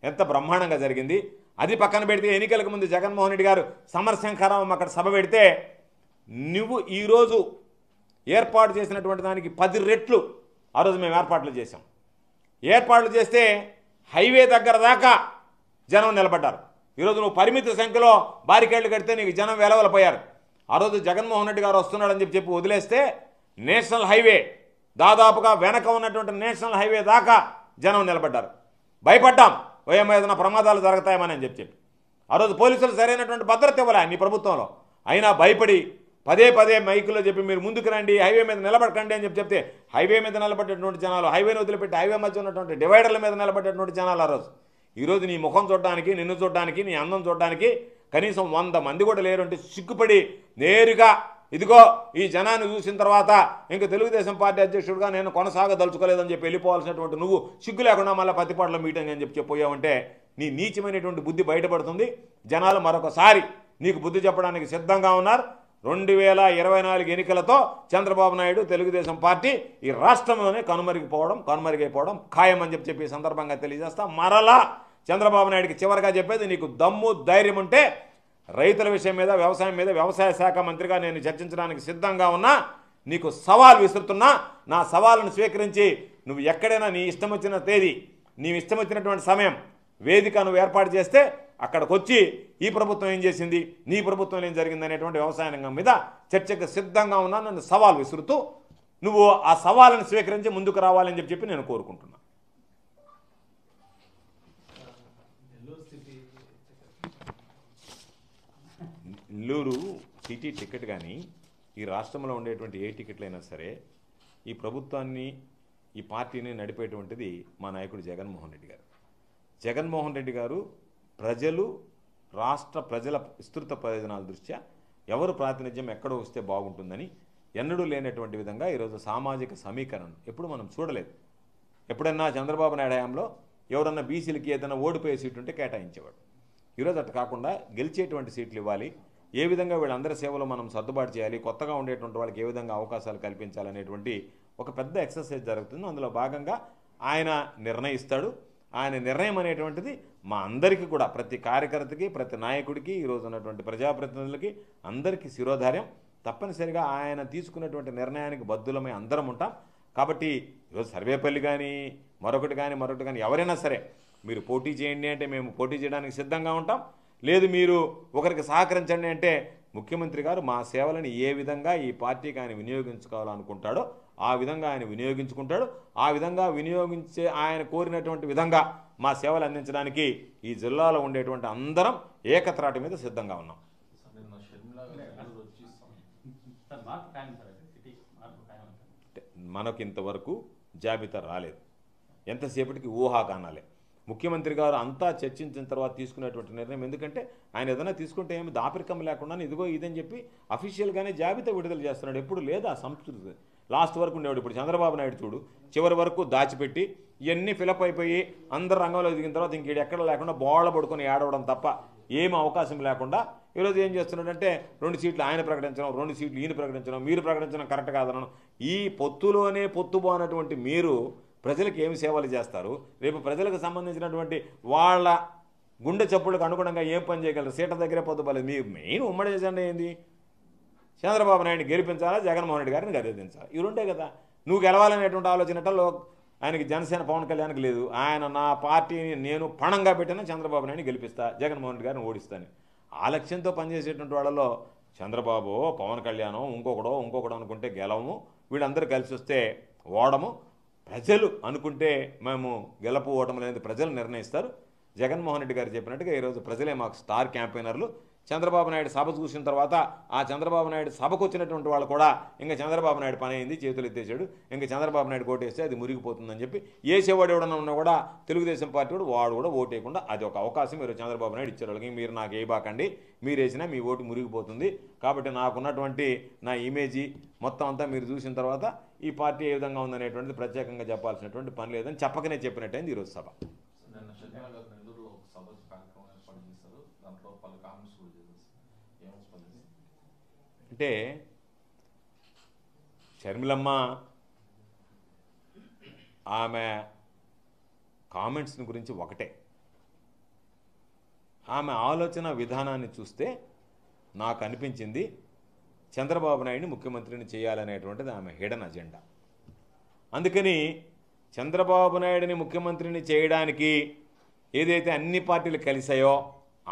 ఎంత బ్రహ్మాండంగా జరిగింది. అది పక్కన పెడితే ఎన్నికలకు ముందు జగన్మోహన్ రెడ్డి గారు సమరశంఖారావం అక్కడ సభ పెడితే నువ్వు ఈరోజు ఏర్పాటు చేసినటువంటి దానికి 10 రెట్లు ఆ రోజు మేము ఏర్పాట్లు చేశాం. ఏర్పాట్లు చేస్తే హైవే దగ్గర దాకా జనం నిలబడ్డారు. ఈరోజు నువ్వు పరిమిత సంఖ్యలో బారికేళ్లు కడితే నీకు జనం వెలవలపోయారు. ఆ రోజు జగన్మోహన్ రెడ్డి గారు వస్తున్నాడని చెప్పి వదిలేస్తే నేషనల్ హైవే దాదాపుగా వెనక ఉన్నటువంటి నేషనల్ హైవే దాకా జనం నిలబడ్డారు. భయపడ్డాం, ఏమైనా ప్రమాదాలు జరుగుతాయమని అని చెప్పి ఆ రోజు పోలీసులు సరైనటువంటి భద్రత ఇవ్వలే నీ ప్రభుత్వంలో. అయినా భయపడి పదే మైకులో చెప్పి మీరు ముందుకు రండి, హైవే మీద నిలబడకండి అని చెప్తే హైవే మీద నిలబడేటువంటి జనాలు, హైవేని వదిలిపెట్టి హైవే మధ్య ఉన్నటువంటి డివైడర్ల మీద నిలబడేటువంటి జనాలు ఆ రోజు. ఈరోజు నీ ముఖం చూడడానికి, నిన్ను చూడడానికి, నీ అందం చూడడానికి కనీసం 100 మంది కూడా లేరంటే సిగ్గుపడి నేరుగా ఇదిగో ఈ జనాన్ని చూసిన తర్వాత ఇంక తెలుగుదేశం పార్టీ అధ్యక్షుడిగా నేను కొనసాగదలుచుకోలేదని చెప్పి వెళ్ళిపోవాల్సినటువంటి నువ్వు సిగ్గు లేకుండా మళ్ళీ పత్తిపాటలో మీటింగ్ అని చెప్పిపోయావంటే నీ నీచమైనటువంటి బుద్ధి బయటపడుతుంది. జనాలు మరొకసారి నీకు బుద్ధి చెప్పడానికి సిద్ధంగా ఉన్నారు. 2024 ఎన్నికలతో చంద్రబాబు నాయుడు తెలుగుదేశం పార్టీ ఈ రాష్ట్రంలోనే కనుమరుగైపోవడం ఖాయం అని చెప్పి ఈ సందర్భంగా తెలియజేస్తా. మరలా చంద్రబాబు నాయుడికి చివరిగా చెప్పేది, నీకు దమ్ము ధైర్యం ఉంటే రైతుల విషయం మీద, వ్యవసాయం మీద వ్యవసాయ శాఖ మంత్రిగా నేను చర్చించడానికి సిద్ధంగా ఉన్నా, నీకు సవాల్ విసురుతున్నా. నా సవాలును స్వీకరించి నువ్వు ఎక్కడైనా నీ ఇష్టం వచ్చిన తేదీ, నీ ఇష్టం వచ్చినటువంటి సమయం, వేదిక నువ్వు ఏర్పాటు చేస్తే అక్కడికి వచ్చి ఈ ప్రభుత్వం ఏం చేసింది, నీ ప్రభుత్వం ఏం జరిగింది అనేటువంటి వ్యవసాయ రంగం మీద చర్చకు సిద్ధంగా ఉన్నా. నన్ను సవాల్ విసురుతూ నువ్వు ఆ సవాళ్ళను స్వీకరించి ముందుకు రావాలని చెప్పి నేను కోరుకుంటున్నా. నెల్లూరు సిటీ టికెట్ కానీ ఈ రాష్ట్రంలో ఉండేటువంటి ఏ టికెట్లైనా సరే ఈ ప్రభుత్వాన్ని, ఈ పార్టీని నడిపేటువంటిది మా నాయకుడు జగన్మోహన్ రెడ్డి గారు. జగన్మోహన్ రెడ్డి గారు ప్రజలు, రాష్ట్ర ప్రజల విస్తృత ప్రయోజనాల దృష్ట్యా ఎవరు ప్రాతినిధ్యం ఎక్కడో వస్తే బాగుంటుందని ఎన్నడూ లేనటువంటి విధంగా ఈరోజు సామాజిక సమీకరణ ఎప్పుడు మనం చూడలేదు. ఎప్పుడన్నా చంద్రబాబు నాయుడు హయాంలో ఎవరన్నా బీసీలకి ఏదైనా ఓడిపోయే సీటు ఉంటే కేటాయించేవాడు. ఈరోజు అట్లా కాకుండా గెలిచేటువంటి సీట్లు ఇవ్వాలి, ఏ విధంగా వీళ్ళందరి సేవలో మనం సర్దుబాటు చేయాలి, కొత్తగా ఉండేటువంటి వాళ్ళకి ఏ విధంగా అవకాశాలు కల్పించాలనేటువంటి ఒక పెద్ద ఎక్సర్సైజ్ జరుగుతుంది. అందులో భాగంగా ఆయన నిర్ణయిస్తాడు. ఆయన నిర్ణయం అనేటువంటిది మా అందరికీ కూడా, ప్రతి కార్యకర్తకి, ప్రతి నాయకుడికి, ఈరోజు ఉన్నటువంటి ప్రజాప్రతినిధులకి అందరికీ శిరోధార్యం. తప్పనిసరిగా ఆయన తీసుకున్నటువంటి నిర్ణయానికి బద్దులమై అందరం ఉంటాం. కాబట్టి ఈరోజు సర్వేపల్లి కానీ మరొకటి కానీ ఎవరైనా సరే మీరు పోటీ చేయండి అంటే మేము పోటీ చేయడానికి సిద్ధంగా ఉంటాం. లేదు మీరు ఒకరికి సహకరించండి అంటే ముఖ్యమంత్రి గారు మా సేవలను ఏ విధంగా ఈ పార్టీకి ఆయన వినియోగించుకోవాలనుకుంటాడో ఆ విధంగా ఆయన వినియోగించుకుంటాడు. ఆ విధంగా వినియోగించే ఆయన కోరినటువంటి విధంగా మా సేవలు అందించడానికి ఈ జిల్లాలో ఉండేటువంటి అందరం ఏకత్రాటి మీద సిద్ధంగా ఉన్నాం. మనకు ఇంతవరకు జాబితా రాలేదు, ఎంతసేపటికి ఊహాగానాలే. ముఖ్యమంత్రి గారు అంతా చర్చించిన తర్వాత తీసుకునేటువంటి నిర్ణయం. ఎందుకంటే ఆయన ఏదైనా తీసుకుంటే ఏమి దాపరికం లేకుండా ఇదిగో ఇదని చెప్పి అఫీషియల్గానే జాబితా విడుదల చేస్తున్నాడు. ఎప్పుడు లేదా సంస్కృతి లాస్ట్ వరకు ఉండేవాడు. ఇప్పుడు చంద్రబాబు నాయుడు చూడు, చివరి వరకు దాచిపెట్టి ఇవన్నీ ఫిలప్ అయిపోయి అందరు రంగంలో దిగిన తర్వాత ఇంకేడు ఎక్కడ లేకుండా బోళ్ళ పడుకొని ఏడవడం తప్ప ఏం అవకాశం లేకుండా ఈరోజు ఏం చేస్తున్నాడంటే 2 సీట్లు ఆయన ప్రకటించడం, 2 సీట్లు ఈయన ప్రకటించడం, మీరు ప్రకటించడం కరెక్ట్ కాదనడం. ఈ పొత్తులోనే పొత్తుబోనటువంటి మీరు ప్రజలకు ఏమి సేవలు చేస్తారు? రేపు ప్రజలకు సంబంధించినటువంటి వాళ్ళ గుండె చప్పులకు అనుగుణంగా ఏం పని చేయగలరు? సీట్ల దగ్గరే పొద్దుపలేదు. మీ మెయిన్ ఉమ్మడి ఎజెండా ఏంది? చంద్రబాబు నాయుడిని గెలిపించాలా, జగన్మోహన్ రెడ్డి గారిని గెలిపించాలి. ఇవి ఉంటే కదా. నువ్వు గెలవాలనేటువంటి ఆలోచనలో ఆయనకి జనసేన పవన్ కళ్యాణ్కి లేదు. ఆయన నా పార్టీని నేను పణంగా పెట్టినా చంద్రబాబు నాయుడిని గెలిపిస్తా, జగన్మోహన్ రెడ్డి గారిని ఓడిస్తాను. ఆ లక్ష్యంతో పనిచేసేటువంటి వాళ్ళలో చంద్రబాబు, పవన్ కళ్యాణం, ఇంకొకడో అనుకుంటే గెలవము, వీళ్ళందరూ కలిసి వస్తే ఓడము. ప్రజలు అనుకుంటే మేము గెలుపు ఓటమి అనేది ప్రజలు నిర్ణయిస్తారు. జగన్మోహన్ రెడ్డి గారు చెప్పినట్టుగా ఈరోజు ప్రజలే మాకు స్టార్ క్యాంపెయినర్లు. చంద్రబాబు నాయుడు సభ చూసిన తర్వాత ఆ చంద్రబాబు నాయుడు సభకు వచ్చినటువంటి వాళ్ళు కూడా ఇంకా చంద్రబాబు నాయుడు పని అయింది, చేతులు ఎత్తేసాడు, ఇంకా చంద్రబాబు నాయుడు ఓటేస్తే అది మురిగిపోతుందని చెప్పి ఏసేవాడు ఎవడన్నా ఉన్నా కూడా తెలుగుదేశం పార్టీ వాడు కూడా ఓటేయకుండా అది ఒక అవకాశం మీరు చంద్రబాబు నాయుడు ఇచ్చారు. వాళ్ళకి మీరు నాకు వేయబాకండి, మీరు వేసినా మీ ఓటు మురిగిపోతుంది, కాబట్టి నాకున్నటువంటి నా ఇమేజీ మొత్తం అంతా మీరు చూసిన తర్వాత ఈ పార్టీ ఏ విధంగా ఉందనేటువంటిది ప్రత్యేకంగా చెప్పాల్సినటువంటి పని లేదని చెప్పకనే చెప్పినట్టయింది ఈరోజు సభ. అంటే షర్మిలమ్మ ఆమె కామెంట్స్ని గురించి ఒకటే, ఆమె ఆలోచన విధానాన్ని చూస్తే నాకు అనిపించింది చంద్రబాబు నాయుడిని ముఖ్యమంత్రిని చేయాలనేటువంటిది ఆమె హిడెన్ అజెండా. అందుకని చంద్రబాబు నాయుడిని ముఖ్యమంత్రిని చేయడానికి ఏదైతే అన్ని పార్టీలు కలిసాయో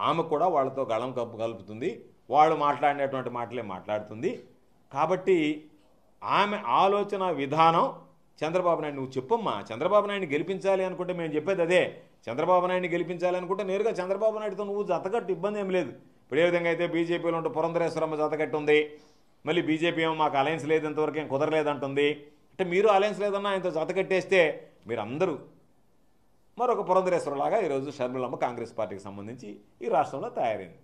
ఆమె కూడా వాళ్ళతో గళం కలుపుతుంది, వాళ్ళు మాట్లాడినటువంటి మాటలే మాట్లాడుతుంది. కాబట్టి ఆమె ఆలోచన విధానం చంద్రబాబు నాయుడు, నువ్వు చెప్పమ్మా, చంద్రబాబు నాయుడిని గెలిపించాలి అనుకుంటే మేము చెప్పేది అదే. చంద్రబాబు నాయుడిని గెలిపించాలి అనుకుంటే నేరుగా చంద్రబాబు నాయుడుతో నువ్వు జతకట్టు, ఇబ్బంది ఏం లేదు. ఇప్పుడు ఏ విధంగా అయితే బీజేపీలో ఉంటే పురంధరేశ్వరమ్మ జతకట్టు ఉంది, మళ్ళీ బీజేపీ ఏమో మాకు అలయన్స్ లేదు, ఇంతవరకు ఏం కుదరలేదంటుంది. అంటే మీరు అలయన్స్ లేదన్నా ఆయనతో జతకట్టేస్తే మీరందరూ మరొక పురంధరేశ్వరలాగా ఈరోజు షర్మిలమ్మ కాంగ్రెస్ పార్టీకి సంబంధించి ఈ రాష్ట్రంలో తయారైంది.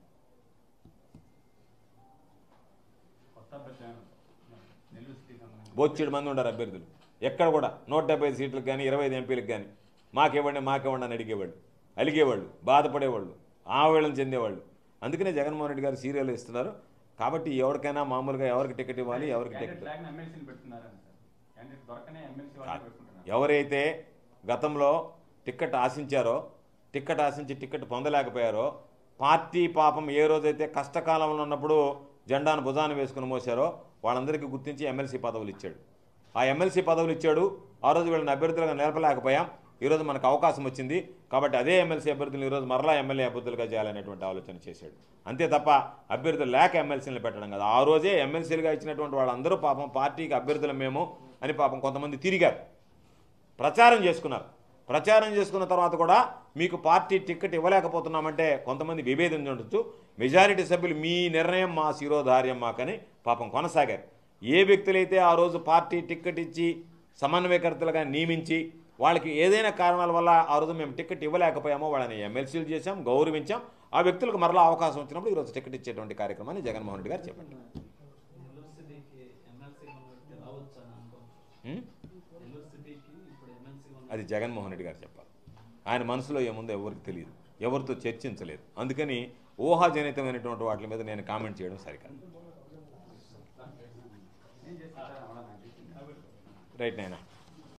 బొచ్చేడు మంది ఉన్నారు అభ్యర్థులు, ఎక్కడ కూడా 175 సీట్లకు కానీ 25 ఎంపీలకు కానీ మాకేవ్వండి అని అలిగేవాళ్ళు, బాధపడేవాళ్ళు, ఆవేళన చెందేవాళ్ళు. అందుకనే జగన్మోహన్ రెడ్డి గారు సీరియల్ ఇస్తున్నారు. కాబట్టి ఎవరికైనా మామూలుగా ఎవరికి టికెట్ ఇవ్వాలి, ఎవరికి టికెట్ ఎవరైతే గతంలో టికెట్ ఆశించారో, టికెట్ ఆశించి టికెట్ పొందలేకపోయారో, పార్టీ పాపం ఏ రోజైతే కష్టకాలంలో ఉన్నప్పుడు జెండాను భుజాన్ని వేసుకుని మోసారో వాళ్ళందరికీ గుర్తించి ఎమ్మెల్సీ పదవులు ఇచ్చాడు. ఆ ఎమ్మెల్సీ పదవులు ఇచ్చాడు. ఆ రోజు వీళ్ళని అభ్యర్థులుగా నిలపలేకపోయాం. ఈరోజు మనకు అవకాశం వచ్చింది కాబట్టి అదే ఎమ్మెల్సీ అభ్యర్థులు ఈరోజు మరలా ఎమ్మెల్యే అభ్యర్థులుగా చేయాలనేటువంటి ఆలోచన చేశాడు. అంతే తప్ప అభ్యర్థులు లేక ఎమ్మెల్సీలు పెట్టడం కదా. ఆ రోజే ఎమ్మెల్సీలుగా ఇచ్చినటువంటి వాళ్ళందరూ పాపం పార్టీకి అభ్యర్థులు మేము అని పాపం కొంతమంది తిరిగారు, ప్రచారం చేసుకున్నారు. ప్రచారం చేసుకున్న తర్వాత కూడా మీకు పార్టీ టికెట్ ఇవ్వలేకపోతున్నామంటే కొంతమంది విభేదం ఉండొచ్చు. మెజారిటీ సభ్యులు మీ నిర్ణయం మా శిరోధార్యం మాకని పాపం కొనసాగారు. ఏ వ్యక్తులైతే ఆ రోజు పార్టీ టికెట్ ఇచ్చి సమన్వయకర్తలుగా నియమించి వాళ్ళకి ఏదైనా కారణాల వల్ల ఆ రోజు మేము టికెట్ ఇవ్వలేకపోయామో వాళ్ళని ఎమ్మెల్సీలు చేశాం, గౌరవించాం. ఆ వ్యక్తులకు మరలా అవకాశం వచ్చినప్పుడు ఈరోజు టికెట్ ఇచ్చేటువంటి కార్యక్రమాన్ని జగన్మోహన్ రెడ్డి గారు చెప్పండి. అది జగన్మోహన్ రెడ్డి గారు చెప్పాలి. ఆయన మనసులో ఏముందో ఎవరికి తెలియదు, ఎవరితో చర్చించలేదు. అందుకని ఊహాజనితమైనటువంటి వాటి మీద నేను కామెంట్ చేయడం సరికాదు. రైట్ నాయనా.